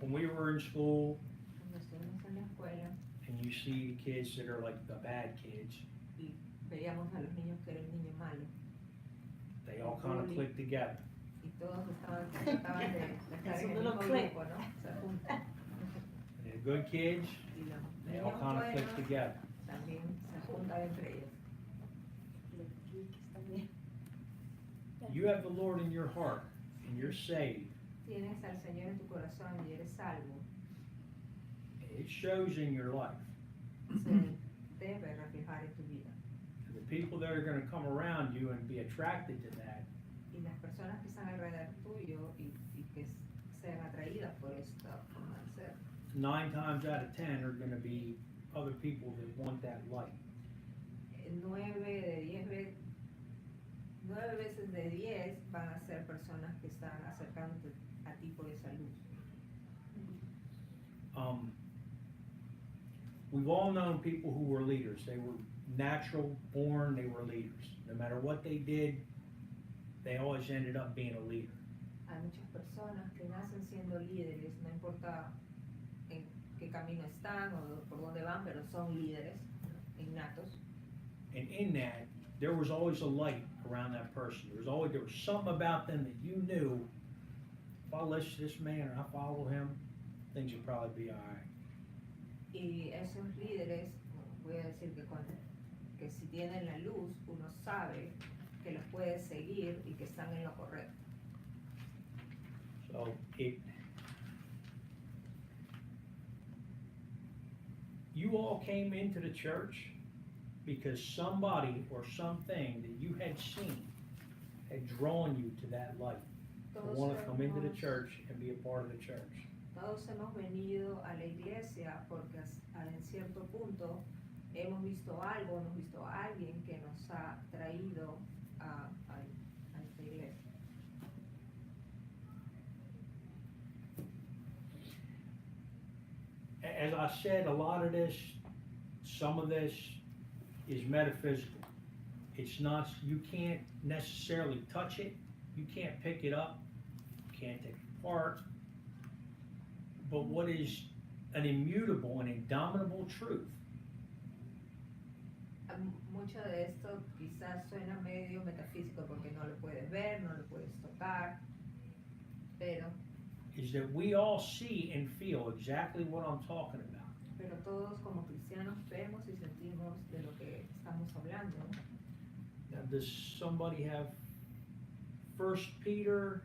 When we were in school Cuando estuvimos en la escuela, and you see the kids that are like the bad kids, veíamos a los niños que eran niños malos. they all kind of click together. Y todos trataban de estar Es en un el little mismo clique. grupo, ¿no? Se juntan. And the good kids, Y los they all niños kind of click buenos together. también se juntan entre ellos. You have the Lord in your heart and you're saved. Tienes al Señor en tu corazón y eres salvo. It shows in your life. Se debe reflejar en tu vida. And the people that are going to come around you and be attracted to that, Y las personas que están alrededor tuyo y que sean atraídas por esta forma de ser, 9 times out of 10 are going to be other people that want that light. 9 veces de 10 van a ser personas que están acercándote a ti por esa luz. We've all known people who were leaders. They were natural born, they were leaders. No matter what they did, they always ended up being a leader. Hay muchas personas que nacen siendo líderes, no importa en qué camino están o por dónde van, pero son líderes innatos. And in that, there was always a light around that person. There was something about them that you knew, if I listen to this man or I follow him, things will probably be all right. Y esos líderes, voy a decir que si tienen la luz, uno sabe que los puede seguir y que están en lo correcto. So you all came into the church because somebody or something that you had seen had drawn you to that light. To want to come into the church and be a part of the church. Todos hemos venido a la iglesia porque en cierto punto hemos visto algo, hemos visto a alguien que nos ha traído a esta iglesia. As I said, a lot of this, some of this is metaphysical. It's not, you can't necessarily touch it, you can't pick it up, you can't take it apart. But what is an immutable and indomitable truth? Mucho de esto quizás suena medio metafísico porque no lo puedes ver, no lo puedes tocar, pero Is that we all see and feel exactly what I'm talking about. pero todos como cristianos vemos y sentimos de lo que estamos hablando. Now, does somebody have 1 Peter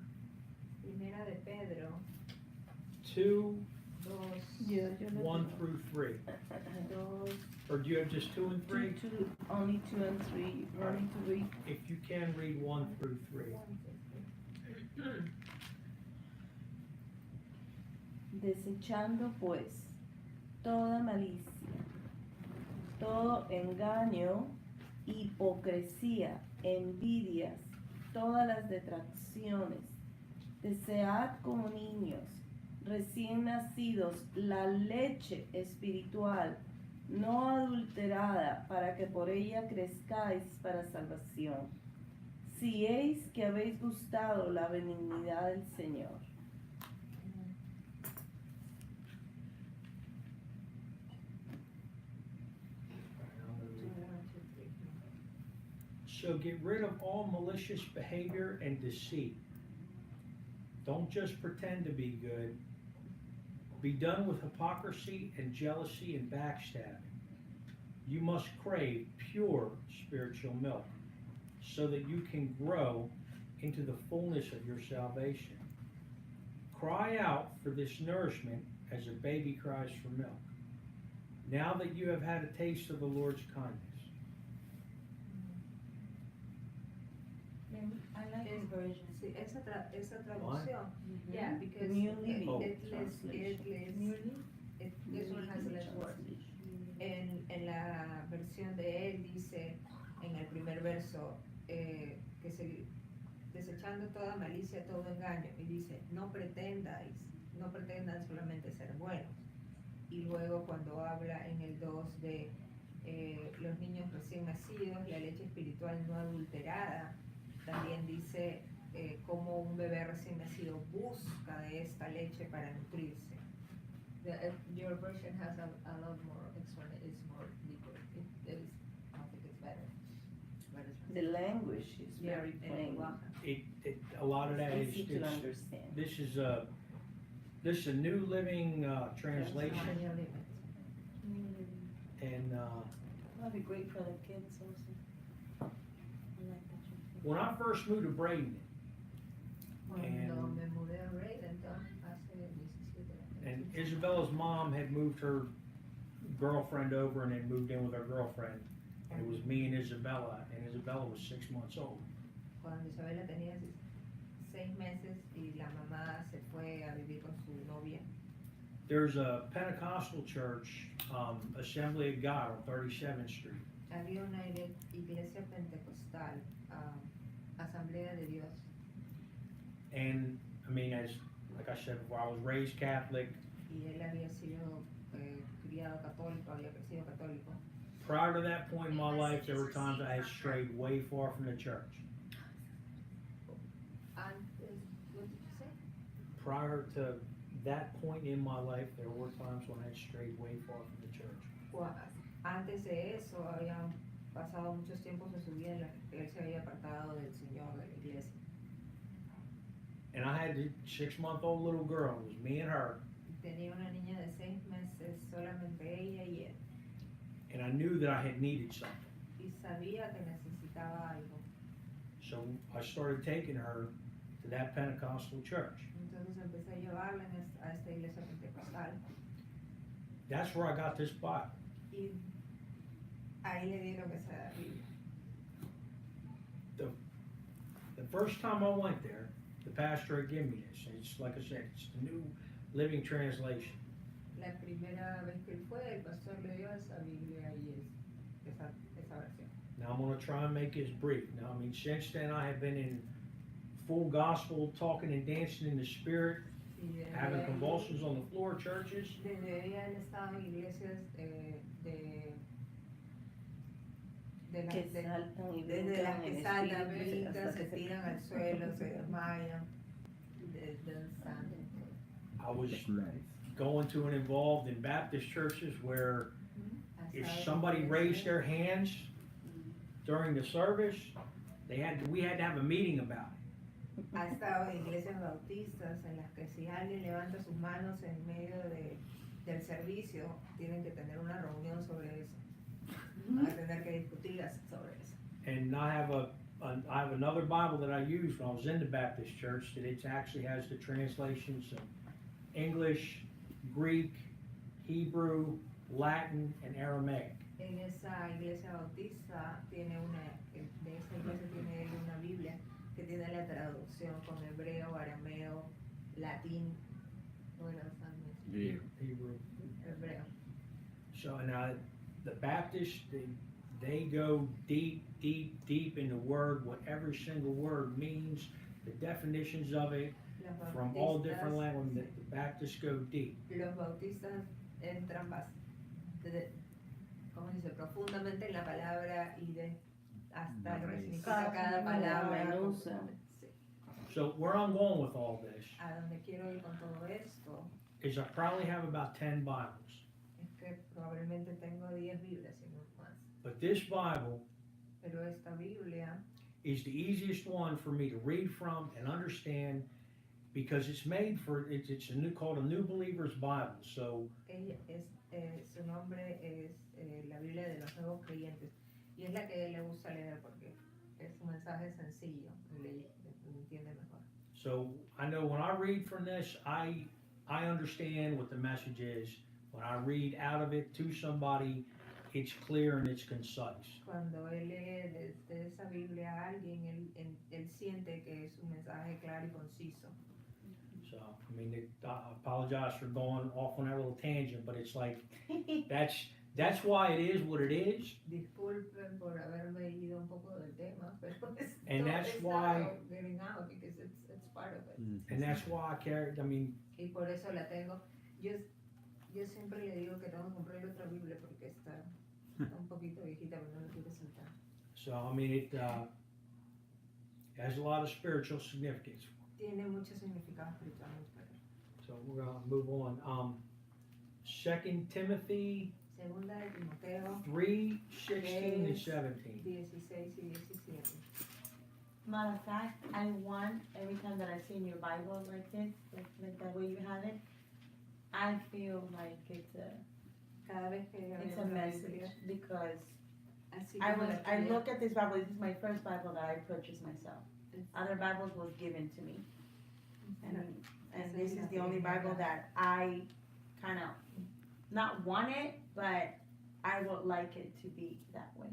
Primera de Pedro 2, 2, Yo lo 1 tengo. through 3? 2, Or do you have just 2 and 3? Only 2 and 3. You want me to read? If you can, read 1 through 3. Desechando pues toda malicia, todo engaño, hipocresía, envidias, todas las detracciones. Desead como niños recién nacidos la leche espiritual no adulterada, para que por ella crezcáis para salvación, si es que habéis gustado la benignidad del Señor. So get rid of all malicious behavior and deceit. Don't just pretend to be good. Be done with hypocrisy and jealousy and backstabbing. You must crave pure spiritual milk so that you can grow into the fullness of your salvation. Cry out for this nourishment as a baby cries for milk, now that you have had a taste of the Lord's kindness. I like this version. Sí, esa traducción. Mhm. Yeah, because New it, Living Translation. This one has less words. En la versión de él dice, en el primer verso, que se, desechando toda malicia, todo engaño, y dice, no pretendan solamente ser buenos. Y luego cuando habla en el 2 de los niños recién nacidos, la leche espiritual no adulterada, también dice cómo un bebé recién nacido busca de esta leche para nutrirse. Your version has a lot more explanation, it's more deeper. I think it's better. The language is very el plain. lenguaje. A lot of that is, Easy to understand. this is a New Living translation, Español y- and That'd be great for the kids also. I like that you- when I first moved to Braden, Cuando And- me mudé a Bradenton hace 17 años. and Isabella's mom had moved her girlfriend over and had moved in with her girlfriend, and it was me and Isabella was 6 months old. Cuando Isabela tenía 6 meses y la mamá se fue a vivir con su novia. There's a Pentecostal church, Assembly of God on 37th Street. Había una iglesia pentecostal, Asamblea de Dios. And I mean, like I said before, I was raised Catholic. Y él había sido criado católico, había crecido católico. Prior to that point in my life, there were times I had strayed way far from the church. Antes, what did you say? Prior to that point in my life, there were times when I had strayed way far from the church. Antes de eso habían pasado muchos tiempos en su vida en los que él se había apartado del Señor, de la iglesia. And I had a 6-month-old little girl. It was me and her. Tenía una niña de 6 meses, solamente ella y él. And I knew that I had needed something. Y sabía que necesitaba algo. So I started taking her to that Pentecostal church. Entonces empecé a llevarla a esta iglesia pentecostal. That's where I got this Bible. Y ahí le dieron esa Biblia. The first time I went there, the pastor had given me this. It's like I said, it's the New Living Translation. La primera vez que él fue, el pastor le dio esa Biblia y esa versión. Now I'm going to try and make this brief. Now, I mean, since then I have been in full gospel, talking and dancing in the spirit, Y desde having ahí- convulsions on the floor churches. Desde ahí él estaba en iglesias Que saltan y desde las brincan que en saltan, espíritu, brincan, hasta se que se tiran al suelo, se desmayan, danzando. I was going to and involved in Baptist churches where if somebody raised their hands during the service, we had to have a meeting about it. Ha estado en iglesias bautistas en las que si alguien levanta sus manos en medio del servicio, tienen que tener una reunión sobre eso. Van a tener que discutir sobre eso. And I have another Bible that I used when I was in the Baptist church that it actually has the translations of English, Greek, Hebrew, Latin, and Aramaic. En esa iglesia bautista de esa iglesia tiene él una Biblia que tiene la traducción con hebreo, arameo, latín, Hebrew. hebreo. So now the Baptists, they go deep, deep, deep in the word, what every single word means, the definitions of it, Los from all different bautistas- languages. The Baptists go deep. Los bautistas entran ¿cómo se dice? Profundamente en la palabra y hasta lo que significa cada palabra. usa. Sí. So where I'm going with all this A donde quiero ir con todo esto is I probably have about 10 Bibles. es que probablemente tengo 10 Biblias y no más. But this Bible Pero esta Biblia is the easiest one for me to read from and understand because it's made for, it's called a New Believer's Bible. So su nombre es la Biblia de los Nuevos Creyentes y es la que él le gusta leer porque es un mensaje sencillo y le entiende mejor. So I know when I read from this, I understand what the message is. When I read out of it to somebody, it's clear and it's concise. Cuando él lee desde esa Biblia a alguien, él siente que es un mensaje claro y conciso. So, I mean, I apologize for going off on that little tangent, but it's like, that's why it is what it is. Disculpen por haberme ido un poco del tema, pero And that's why- getting out because it's part of it. And that's why I carried, I mean, Y por eso la tengo. Yo siempre le digo que tengo que comprar otra Biblia porque está un poquito viejita, pero no la quiero soltar. so, I mean, it has a lot of spiritual significance. Tiene mucho significado espiritual. So we're gonna move on. 2 Timothy Segunda de Timoteo 3:16 and 17. 16 y 17. Matter of fact, I want every time that I see in your Bible like this, like that way you have it, I feel like it's Cada vez que a una message Biblia, because así I como la tuya, look at this Bible. This is my first Bible that I purchased myself. Other Bibles was given to me, and this is the only Bible that I kind of not want it, but I would like it to be that way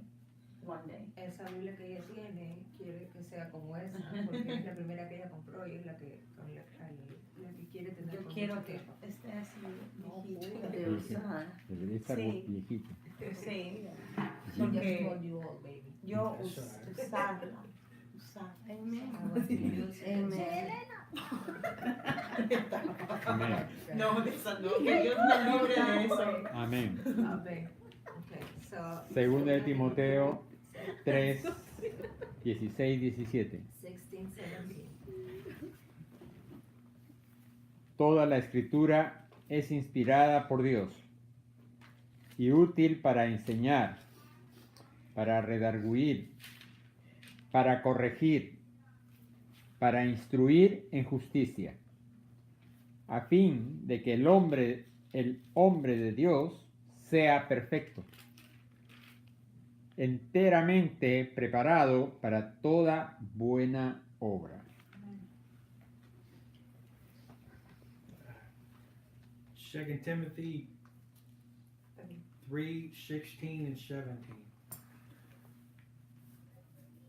one day. esa Biblia que ella tiene quiere que sea como esa, porque es la primera que ella compró y es la que quiere tener Yo por quiero mucho que tiempo. esté así viejito. De usar. Debería estar Sí. viejito. Sí, Just porque call you old, baby. yo That's all right. usarla. Amen. I want to use it. Amen. Amén. No, esa no, que Dios me libre de eso. Amén. Okay. Okay. So, Segunda de Timoteo 3, 16, 17. 16, 17. Toda la escritura es inspirada por Dios y útil para enseñar, para redarguir, para corregir, para instruir en justicia, a fin de que el hombre de Dios sea perfecto, enteramente preparado para toda buena obra. 2 Timothy 3:16 and 17.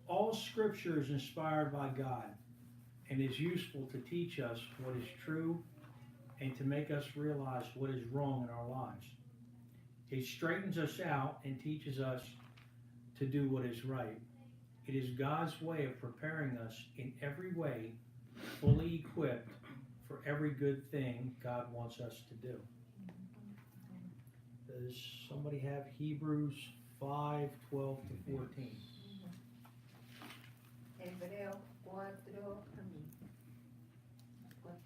All scripture is inspired by God and is useful to teach us what is true and to make us realize what is wrong in our lives. It straightens us out and teaches us to do what is right. It is God's way of preparing us in every way, fully equipped for every good thing God wants us to do. Does somebody have Hebrews 5:12 to 14? Hebreos 4, 4,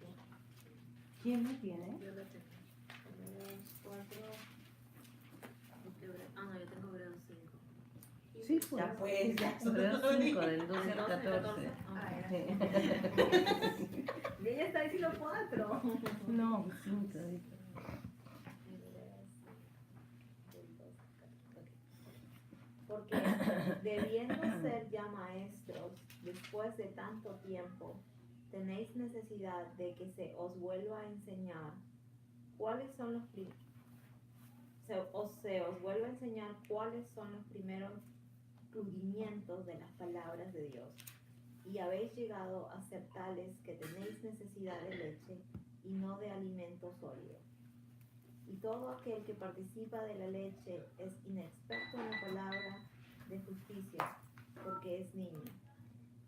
¿Quién lo tiene? Yo lo tengo. Hebreos 4, Ah, no, yo tengo Hebreos 5. Sí, pues. Ya pues, ya son los 5, del 12 al 14. Ah, era. Sí. Y ella está diciendo 4. No, 5. Porque debiendo ser ya maestros después de tanto tiempo, tenéis necesidad de que se os vuelva a enseñar cuáles son los se os vuelva a enseñar cuáles son los primeros rudimientos de las palabras de Dios. Y habéis llegado a ser tales que tenéis necesidad de leche y no de alimento sólido. Y todo aquel que participa de la leche es inexperto en la palabra de justicia, porque es niño.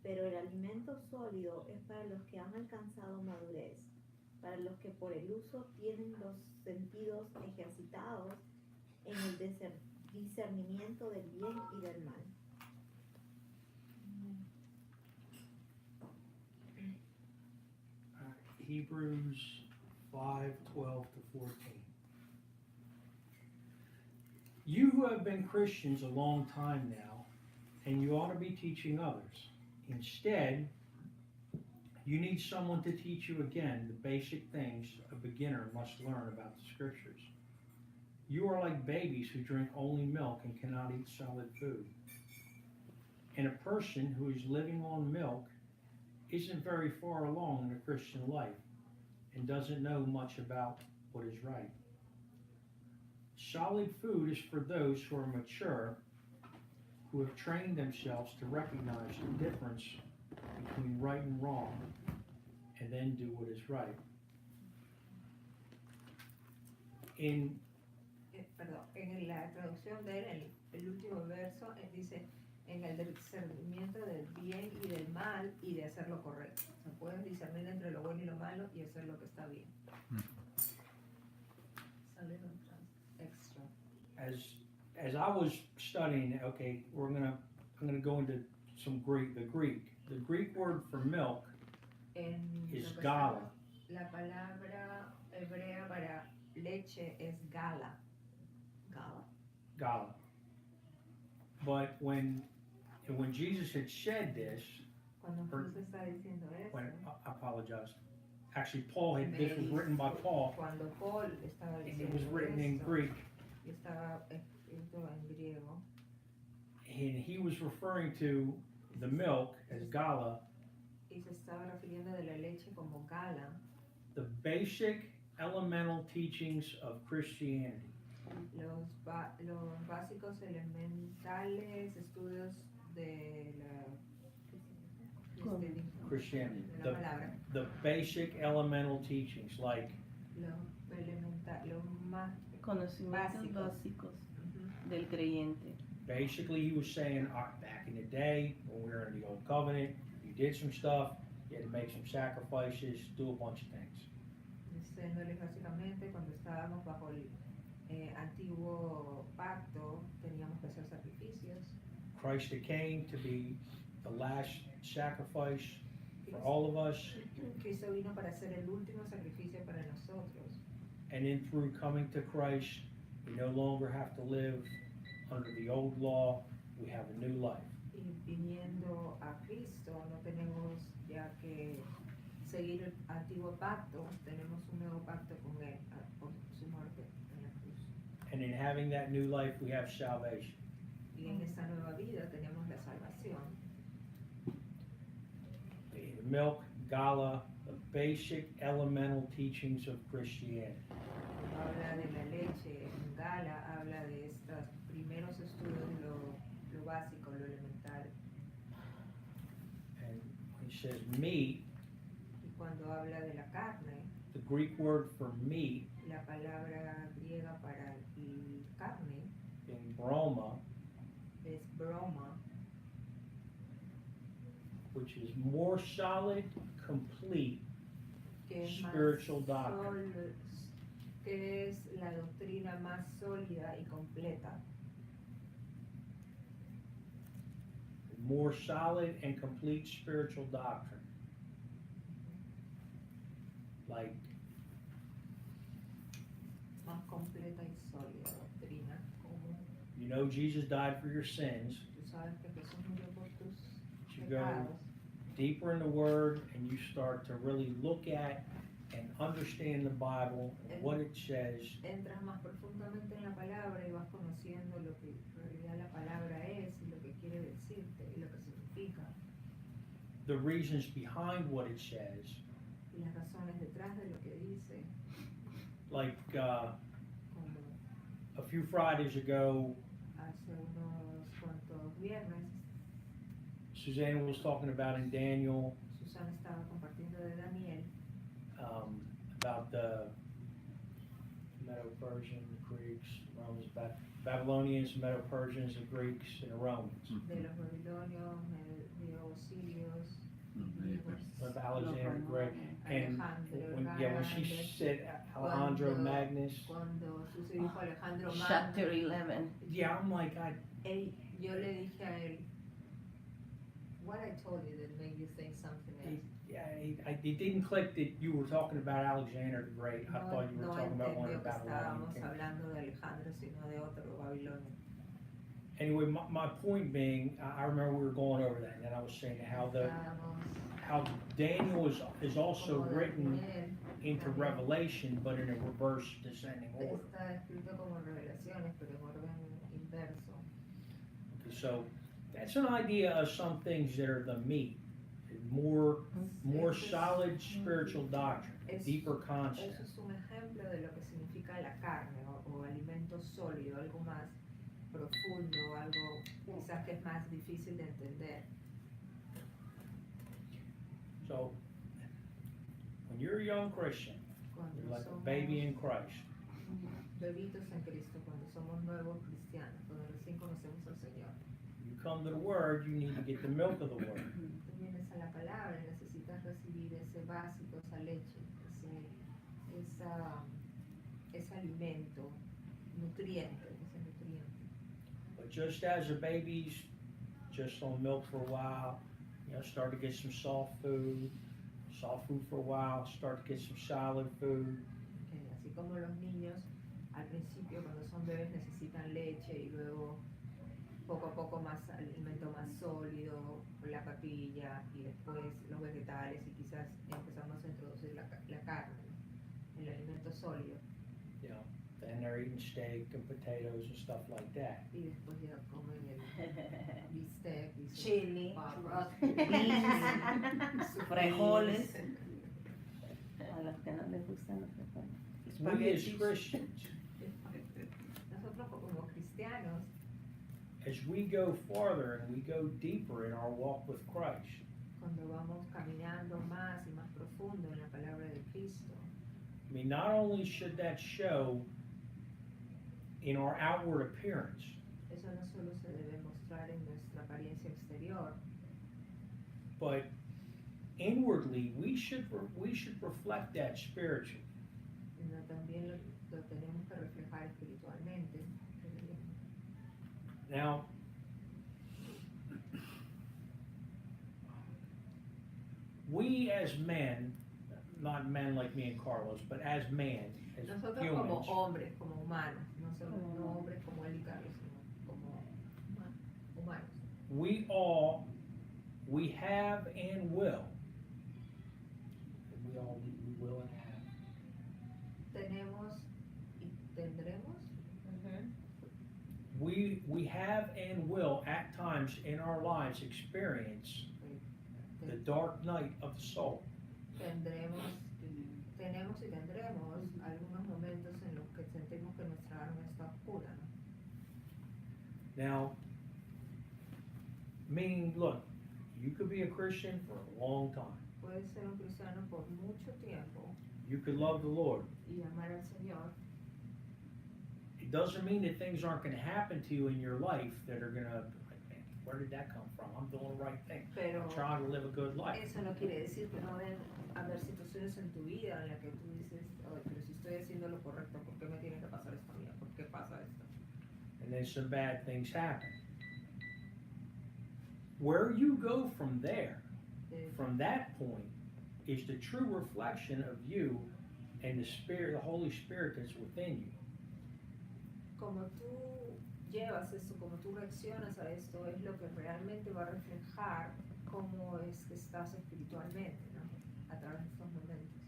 Pero el alimento sólido es para los que han alcanzado madurez, para los que por el uso tienen los sentidos ejercitados en el discernimiento del bien y del mal. Hebrews 5:12 to 14. You who have been Christians a long time now, and you ought to be teaching others. Instead, you need someone to teach you again the basic things a beginner must learn about the scriptures. You are like babies who drink only milk and cannot eat solid food. And a person who is living on milk isn't very far along in the Christian life and doesn't know much about what is right. Solid food is for those who are mature, who have trained themselves to recognize the difference between right and wrong, and then do what is right. En la traducción de él, el último verso, dice, en el discernimiento del bien y del mal y de hacer lo correcto. Se puede discernir entre lo bueno y lo malo y hacer lo que está bien. Extra. As I was studying, okay, I'm gonna go into some Greek. The Greek word for milk is gala. La palabra hebrea para leche es gala. Gala. But when Jesus had said this, Cuando Jesús está diciendo eso, I apologize. Actually, this was written by Paul, cuando Paul estaba and diciendo it was written in eso, Greek, y estaba escrito en griego, and he was referring to the milk as gala, y se estaba refiriendo de la leche como gala, the basic elemental teachings of Christianity. los básicos elementales estudios de la Christianity. de la palabra, The basic elemental teachings, like lo más Conocimientos básicos del creyente. basically he was saying, back in the day when we were in the old covenant, you did some stuff, you had to make some sacrifices, do a bunch of things. diciéndoles básicamente cuando estábamos bajo el antiguo pacto teníamos que hacer sacrificios. Christ came to be the last sacrifice for all of us, Cristo vino para ser el último sacrificio para nosotros. and then through coming to Christ, we no longer have to live under the old law, we have a new life. Y viniendo a Cristo no tenemos ya que seguir el antiguo pacto, tenemos un nuevo pacto con Él por su muerte en la cruz. And in having that new life, we have salvation. Y en esta nueva vida tenemos la salvación. The milk, gala, the basic elemental teachings of Christianity. Habla de la leche, en Gala habla de estos primeros estudios, lo básico, lo elemental. And he says meat, Y cuando habla de la carne, the Greek word for meat La palabra griega para el carne in broma, es broma, which is more solid, complete que es más spiritual doctrine. que es la doctrina más sólida y completa. More solid and complete spiritual doctrine. Like, Más completa y sólida doctrina. Como you know Jesus died for your sins. tú sabes que Jesús murió por tus You go pecados. deeper in the Word and you start to really look at and understand the Bible and what it says. Entras más profundamente en la palabra y vas conociendo lo que en realidad la palabra es y lo que quiere decirte y lo que significa The reasons behind what it says. y las razones detrás de lo que dice. Like Como a few Fridays ago, hace unos cuantos viernes Suzanne was talking about in Daniel Susana estaba compartiendo de Daniel about the Medo-Persian, the Greeks, Romans, Babylonians, Medo-Persians, the Greeks, and the Romans. de los babilonios, medio sirios, Of Alexander the Great. And Alejandro when she Grande. said Alejandro Cuando- Magnus, Cuando Susi dijo Alejandro Chapter Magno, 11. yeah, I'm like, yo le dije a él, what I told you that made you think something else. it didn't click that you were talking about Alexander the Great. I thought you were No talking about one of entendió the que Babylonian estábamos kings. hablando de Alejandro, sino de otro Babilonio. Anyway, my point being, I remember we were going over that, and I was saying how Daniel is also Como written Daniel into también Revelation, but in a reverse descending order. está escrito como revelaciones, pero en orden inverso. So that's an idea of some things that are the meat, more Eso es- solid spiritual doctrine, es- deeper Eso concept. es un ejemplo de lo que significa la carne o alimento sólido, algo más profundo, algo quizás que es más difícil de entender. So when you're a young Christian, Cuando you're like a somos baby in Christ. bebitos en Cristo, cuando somos nuevos cristianos, cuando recién conocemos al Señor. You come to the Word, you need to get the milk of the Word. Tú vienes a la palabra y necesitas recibir ese básico, esa leche, ese alimento, nutriente, ese nutriente. But just as the babies just on milk for a while, start to get some soft food for a while, start to get some solid food. Así como los niños al principio cuando son bebés necesitan leche y luego poco a poco más alimento más sólido, la papilla y después los vegetales y quizás empezamos a introducir la carne, el alimento sólido Then they're eating steak and potatoes and stuff like that. y después ya comen el bistec y sus Chili, papas, beans, sus frijoles. A las que no les gustan los frijoles. We as Christians, Nosotros como cristianos, as we go farther and we go deeper in our walk with Christ, cuando vamos caminando más y más profundo en la palabra de Cristo, I mean, not only should that show in our outward appearance, eso no solo se debe mostrar en nuestra apariencia exterior, but inwardly we should reflect that spiritually. sino también lo tenemos que reflejar espiritualmente. Now, we as men, not men like me and Carlos, but as men, as Nosotros como humans, hombres, como humanos, no solo no hombres como él y Carlos, sino como humanos. we have and will. We will and have. Tenemos y tendremos, We have and will at times in our lives experience the dark night of the soul. tenemos y tendremos algunos momentos en los que sentimos que nuestra alma está oscura, ¿no? Now, meaning, look, you could be a Christian for a long time. Puedes ser un cristiano por mucho tiempo, You could love the Lord. y amar al Señor. It doesn't mean that things aren't going to happen to you in your life that are going to, like, man, where did that come from? I'm doing the right thing. Pero I'm trying to live a good life. eso no quiere decir que no deben haber situaciones en tu vida en las que tú dices, "Ay, pero si estoy haciendo lo correcto, ¿por qué me tiene que pasar esto a mí? ¿Por qué pasa esto?" And then some bad things happen. Where you go from there, Eh, from that point, is the true reflection of you and the Spirit, the Holy Spirit that's within you. Como tú llevas esto, como tú reaccionas a esto, es lo que realmente va a reflejar cómo es que estás espiritualmente, ¿no? A través de estos momentos.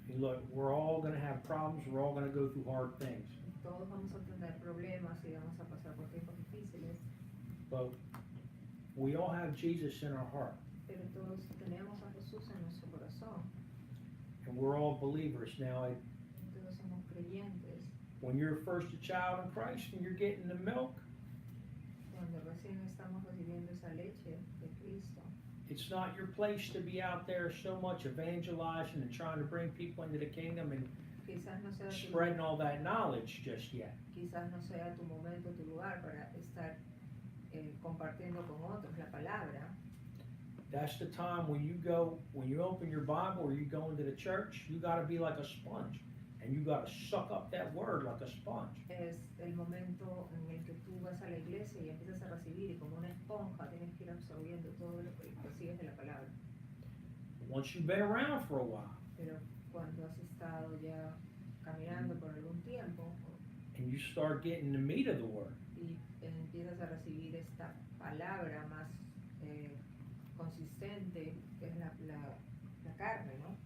And look, we're all going to have problems. We're all going to go through hard things. Todos vamos a tener problemas y vamos a pasar por tiempos difíciles, But we all have Jesus in our heart. pero todos tenemos a Jesús en nuestro corazón. And we're all believers. Now, Todos somos creyentes. when you're first a child in Christ and you're getting the milk, Cuando recién estamos recibiendo esa leche de Cristo, it's not your place to be out there so much evangelizing and trying to bring people into the kingdom and quizás no sea spreading all that knowledge just yet. quizás no sea tu momento, tu lugar para estar compartiendo con otros la palabra. That's the time when you go, when you open your Bible or you go into the church, you got to be like a sponge. And you got to suck up that word like a sponge. Es el momento en el que tú vas a la iglesia y empiezas a recibir y como una esponja tienes que ir absorbiendo todo lo que recibes de la palabra. Once you've been around for a while Pero cuando has estado ya caminando por algún tiempo and you start getting the meat of the word, y empiezas a recibir esta palabra más consistente, que es la carne, ¿no?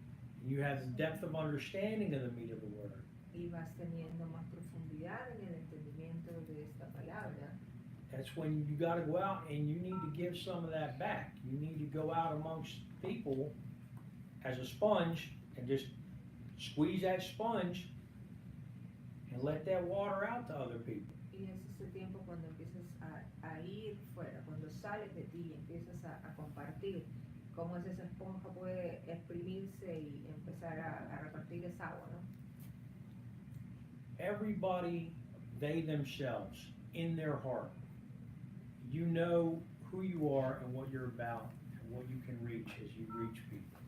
you have the depth of understanding of the meat of the word, Y vas teniendo más profundidad en el entendimiento de esta palabra. that's when you got to go out and you need to give some of that back. You need to go out amongst people as a sponge and just squeeze that sponge and let that water out to other people. Y es ese tiempo cuando empiezas a ir fuera, cuando sales de ti y empiezas a compartir cómo es esa esponja puede exprimirse y empezar a repartir esa agua, ¿no? Everybody, they themselves, in their heart, you know who you are and what you're about and what you can reach as you reach people.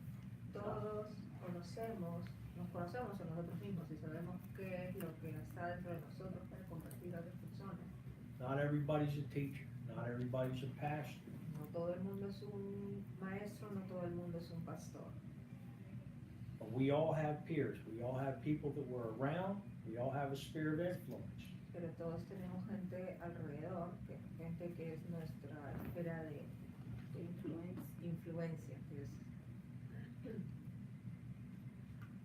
Todos nos conocemos a nosotros mismos y sabemos qué es lo que está dentro de nosotros para compartir a otras personas. Not everybody's a teacher, not everybody's a pastor, No todo el mundo es un maestro, no todo el mundo es un pastor. but we all have peers. We all have people that we're around. We all have a sphere of influence. Pero todos tenemos gente alrededor, gente que es nuestra esfera de influencia, que es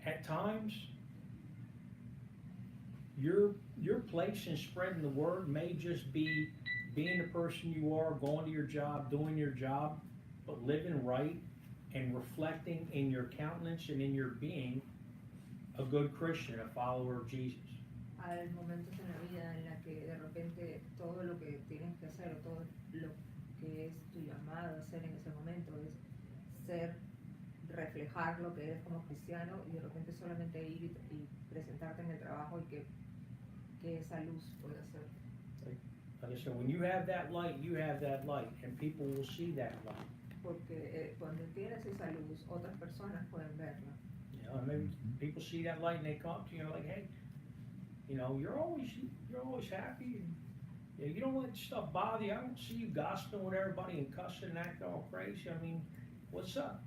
At times, your place in spreading the word may just be being the person you are, going to your job, doing your job, but living right and reflecting in your countenance and in your being a good Christian, a follower of Jesus. hay momentos en la vida en la que de repente todo lo que tienes que hacer o todo lo que es tu llamado a hacer en ese momento es reflejar lo que eres como cristiano y de repente solamente ir y presentarte en el trabajo y que esa luz pueda ser. Like I said, when you have that light, you have that light, and people will see that light. Porque cuando tienes esa luz, otras personas pueden verla. You know, and maybe people see that light and they come up to you and like, hey, you know, you're always happy, and you know, you don't let stuff bother you. I don't see you gossiping with everybody and cussing and acting all crazy. I mean, what's up?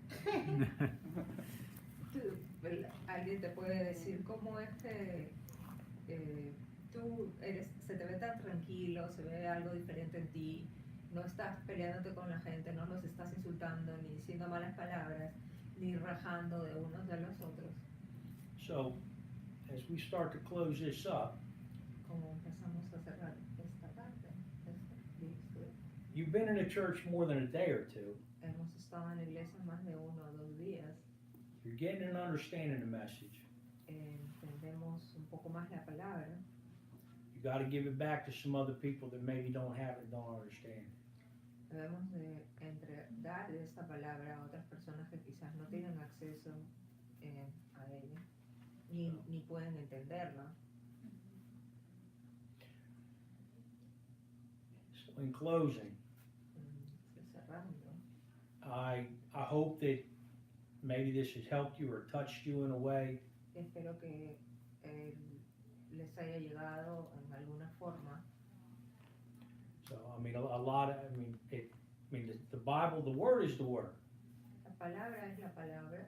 Alguien te puede decir cómo es que tú se te ve tan tranquilo, se ve algo diferente en ti, no estás peleándote con la gente, no los estás insultando, ni diciendo malas palabras, ni rajando de unos de los otros. So, as we start to close this up, Como empezamos a cerrar esta parte, you've been in a church more than a day or two. hemos estado en la iglesia más de 1 o 2 días, You're getting an understanding the message. entendemos un poco más la palabra. You got to give it back to some other people that maybe don't have it, don't understand. Debemos de darle esta palabra a otras personas que quizás no tienen acceso a ella. ni pueden entenderla. So in closing, Cerrando. I hope that maybe this has helped you or touched you in a way. Espero que les haya llegado en alguna forma. So, I mean, a lot of, the Bible, the Word is the Word. La palabra es la palabra.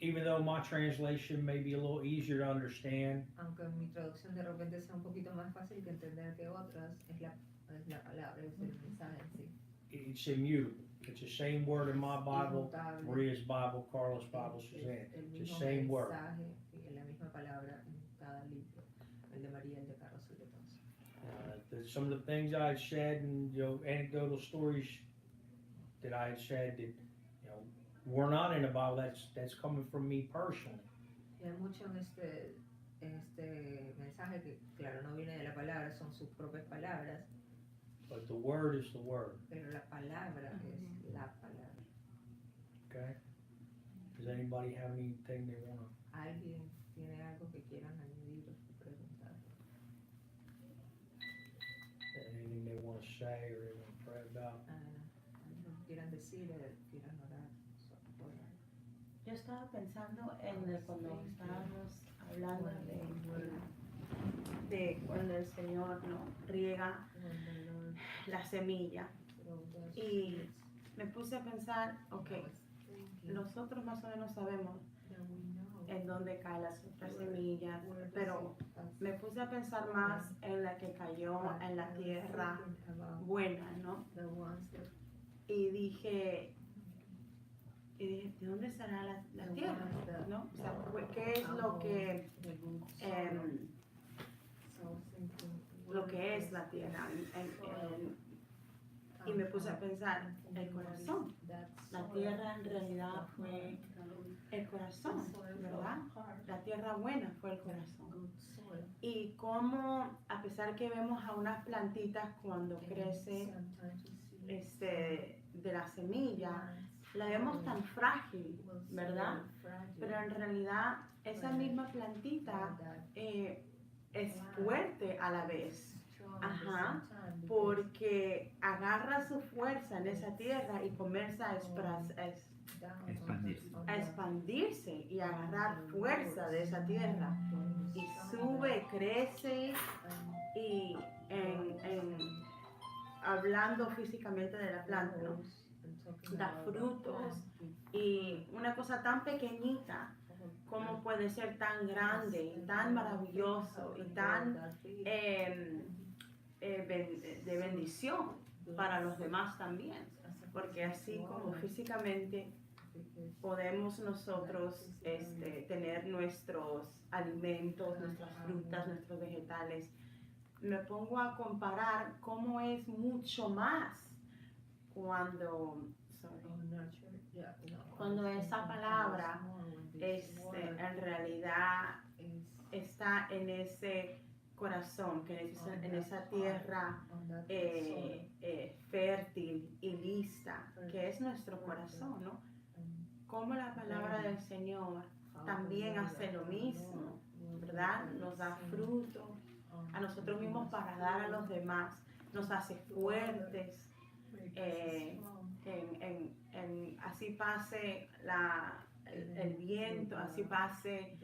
Even though my translation may be a little easier to understand, Aunque mi traducción de repente sea un poquito más fácil que entender que otras, es la palabra, es el mensaje en sí. it's immutable. It's the same word in my Bible, Inmutable. Maria's Bible, Carlos' Bible, Es Suzanne. el It's the mismo same word. mensaje y la misma palabra en cada libro. El de María, el de Carlos y el de todos. Some of the things I had said and, anecdotal stories that I had said that, were not in the Bible, that's coming from me personally. Y hay mucho en este mensaje que, claro, no viene de la palabra, son sus propias palabras, But the Word is the Word, pero la palabra es la palabra. okay? Does anybody have anything they want to? ¿Alguien tiene algo que quieran añadir o preguntar? Anything they want to say or they want to pray about? Algo que quieran decir, quieran orar. orar. Yo estaba pensando en cuando estábamos hablando de cuando el Señor, ¿no?, riega la semilla. Y me puse a pensar, ok, nosotros más o menos sabemos en dónde caen las otras semillas, pero me puse a pensar más en la que cayó en la tierra buena, ¿no? Y dije, ¿de dónde será la tierra? ¿No? O sea, ¿qué es lo que es la tierra? Y me puse a pensar, el corazón. La tierra en realidad fue el corazón, ¿verdad? La tierra buena fue el corazón. Y cómo, a pesar que vemos a unas plantitas cuando crece de la semilla, la vemos tan frágil, ¿verdad? Pero en realidad esa misma plantita es fuerte a la vez. Ajá, porque agarra su fuerza en esa tierra y comienza a expandirse y agarrar fuerza de esa tierra. Y sube, crece y hablando físicamente de la planta, ¿no?, da frutos, y una cosa tan pequeñita como puede ser tan grande y tan maravilloso y tan de bendición para los demás también, porque así como físicamente podemos nosotros tener nuestros alimentos, nuestras frutas, nuestros vegetales, me pongo a comparar cómo es mucho más cuando esa palabra en realidad está en ese corazón, en esa tierra fértil y lista, que es nuestro corazón, ¿no? Como la palabra del Señor también hace lo mismo, ¿verdad? Nos da fruto a nosotros mismos para dar a los demás, nos hace fuertes, así pase el viento, así pase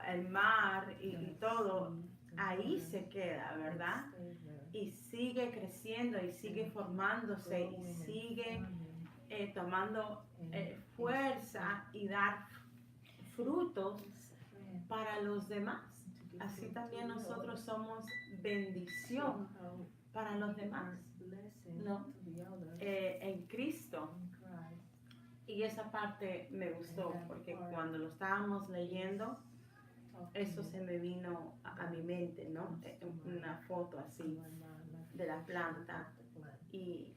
el mar y todo, ahí se queda, ¿verdad? Y sigue creciendo y sigue formándose y sigue tomando fuerza y dar frutos para los demás. Así también nosotros somos bendición para los demás, ¿no? En Cristo. Y esa parte me gustó porque cuando lo estábamos leyendo, eso se me vino a mi mente, ¿no? Una foto así de la planta. Y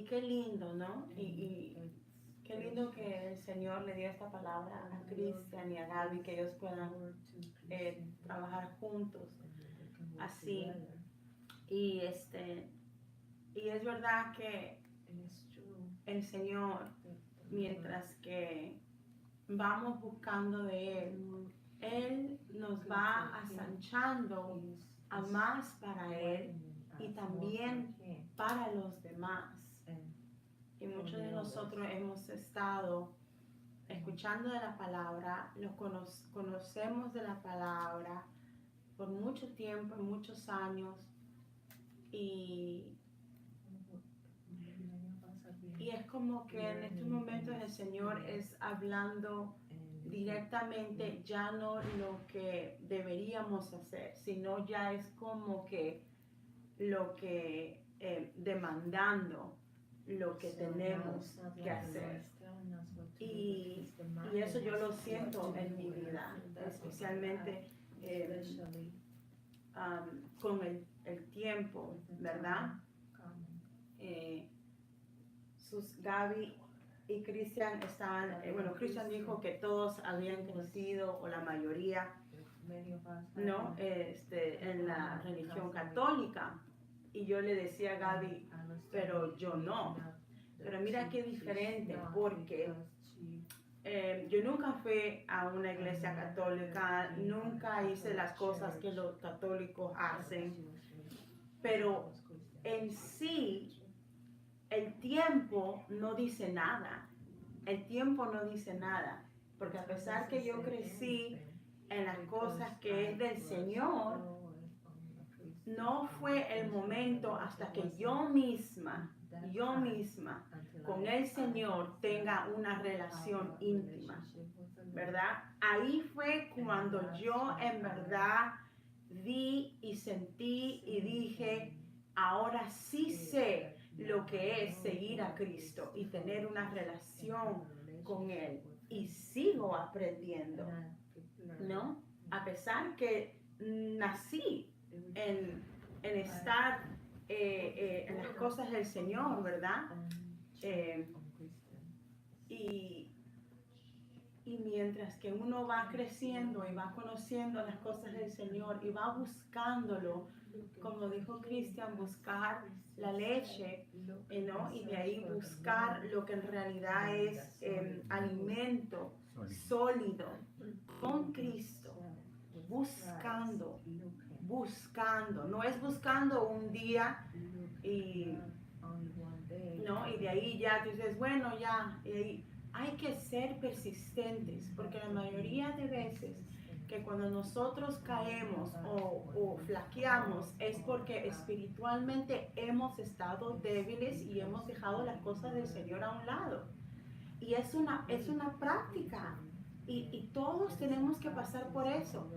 qué lindo, ¿no? Y qué lindo que el Señor le dio esta palabra a Cristian y a Gaby, que ellos puedan trabajar juntos así. Y es verdad que el Señor, mientras que vamos buscando de Él. Él nos va asanchando a más para Él y también para los demás. Y muchos de nosotros hemos estado escuchando de la palabra, conocemos de la palabra por mucho tiempo, muchos años, y es como que en estos momentos el Señor es hablando directamente, ya no lo que deberíamos hacer, sino ya es como que lo que demandando lo que tenemos que hacer. Y eso yo lo siento en mi vida, especialmente con el tiempo, ¿verdad? Gaby y Cristian estaban, bueno, Cristian dijo que todos habían crecido, o la mayoría, ¿no? En la religión católica. Y yo le decía a Gaby, pero yo no. Pero mira qué diferente, porque yo nunca fui a una iglesia católica, nunca hice las cosas que los católicos hacen, pero en sí el tiempo no dice nada. El tiempo no dice nada, porque a pesar que yo crecí en las cosas que es del Señor, no fue el momento hasta que yo misma con el Señor tenga una relación íntima, ¿verdad? Ahí fue cuando yo en verdad vi y sentí y dije, ahora sí sé lo que es seguir a Cristo y tener una relación con Él. Y sigo aprendiendo, ¿no? A pesar que nací en estar en las cosas del Señor, ¿verdad? Y mientras que uno va creciendo y va conociendo las cosas del Señor y va buscándolo, como dijo Cristian, buscar la leche, ¿no? Y de ahí buscar lo que en realidad es alimento sólido con Cristo, buscando, no es buscando un día y, ¿no? Y de ahí ya tú dices, bueno, ya, hay que ser persistentes, porque la mayoría de veces que cuando nosotros caemos o flaqueamos es porque espiritualmente hemos estado débiles y hemos dejado las cosas del Señor a un lado. Y es una práctica, y todos tenemos que pasar por eso,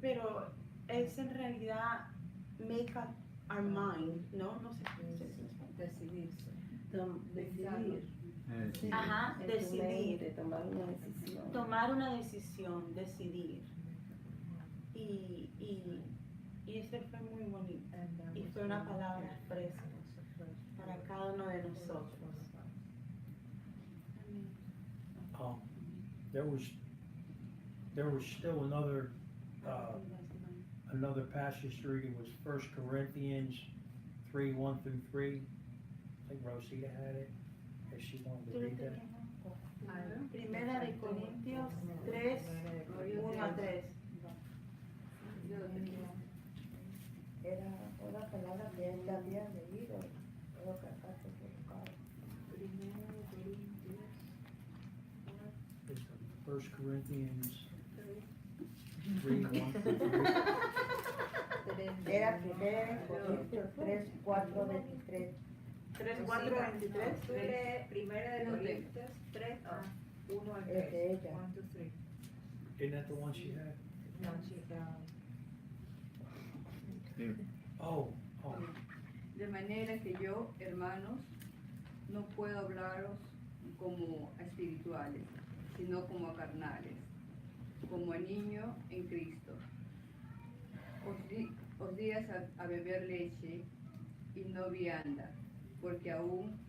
pero es en realidad make up our mind, ¿no? No sé cómo se dice. Decidirse. Sí. Ajá, decidir. Tomar una decisión. Tomar una decisión, decidir. Y este fue muy bonito. Y fue una palabra fresca para cada uno de nosotros. There was still another passage to read. It was 1 Corinthians 3:1-3. I think Rosita had it, if she wanted to read that. Primera de Corintios 3, 1-3. Era una palabra que él había leído, creo que acá se equivocaba. It's 1 Corinthians 3:1-3. Era primera de Corintios 3, 4, 23. 3, 4, 23. Primera de Corintios 3, 1 al 3. Es de ella. 1, 2, 3. Isn't that the one she had? No, she, Oh. De manera que yo, hermanos, no puedo hablaros como a espirituales, sino como a carnales, como a niño en Cristo. Os di a beber leche y no vianda, porque aún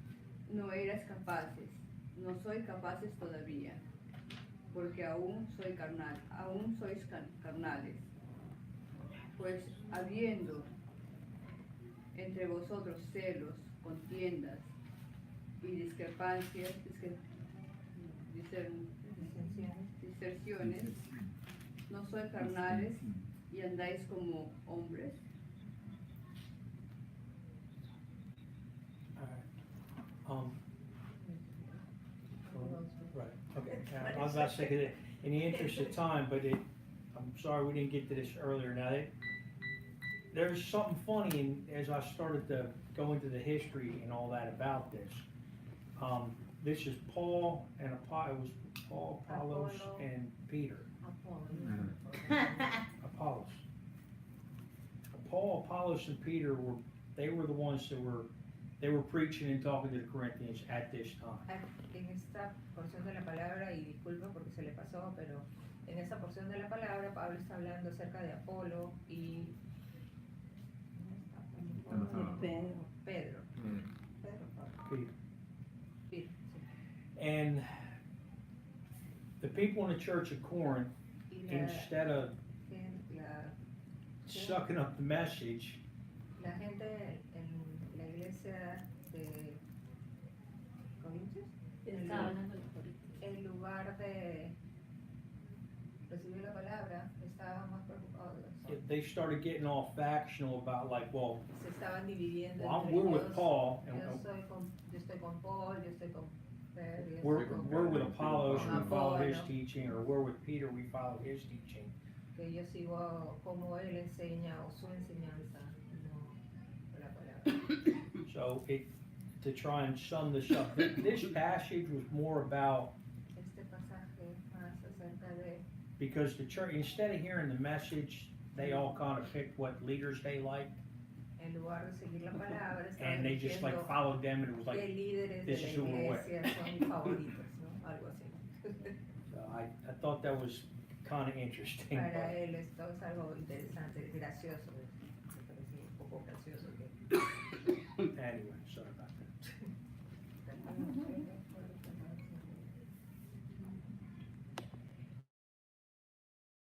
no eras capaces, no sois capaces todavía, porque aún sois carnales. Pues habiendo entre vosotros celos, contiendas y discrepancias diserciones, no sois carnales y andáis como hombres. Um, right, okay, I was about to say, 'cause in the interest of time, but I'm sorry we didn't get to this earlier. Now, there's something funny as I started to go into the history and all that about this. This is Paul and Apollos, it was Paul, Apollos, Apollo. and Peter. Apollos. Paul, Apollos, and Peter they were the ones that were preaching and talking to the Corinthians at this time. En esta porción de la palabra, y disculpa porque se le pasó, pero en esa porción de la palabra Pablo está hablando acerca de Apolo y Pedro. Pedro. Peter. Sí. And the people in the church of Corinth, Y la, instead of la, sucking up the message, la gente en la iglesia de Corintios, en lugar de recibir la palabra, estaban más preocupados. they started getting all factional about like, well, Se estaban dividiendo. we're with Paul, and Yo estoy con Paul, yo estoy con Pedro, yo we're estoy con with Apollos, we follow his Apolo, teaching, or we're with Peter, we follow his teaching. que yo sigo como él enseña o su enseñanza, no la palabra. So to try and sum this up, this passage was more about, Este pasaje más acerca de, because the church, instead of hearing the message, they all kind of picked what leaders they liked, en lugar de seguir la palabra, estaban and they just like diciendo followed them, and it was qué like, líderes this de is la who we're with. iglesia son mis favoritos, ¿no? Algo así. so I thought that was kind of interesting. Para but- él esto es algo interesante, gracioso, me pareció un poco gracioso.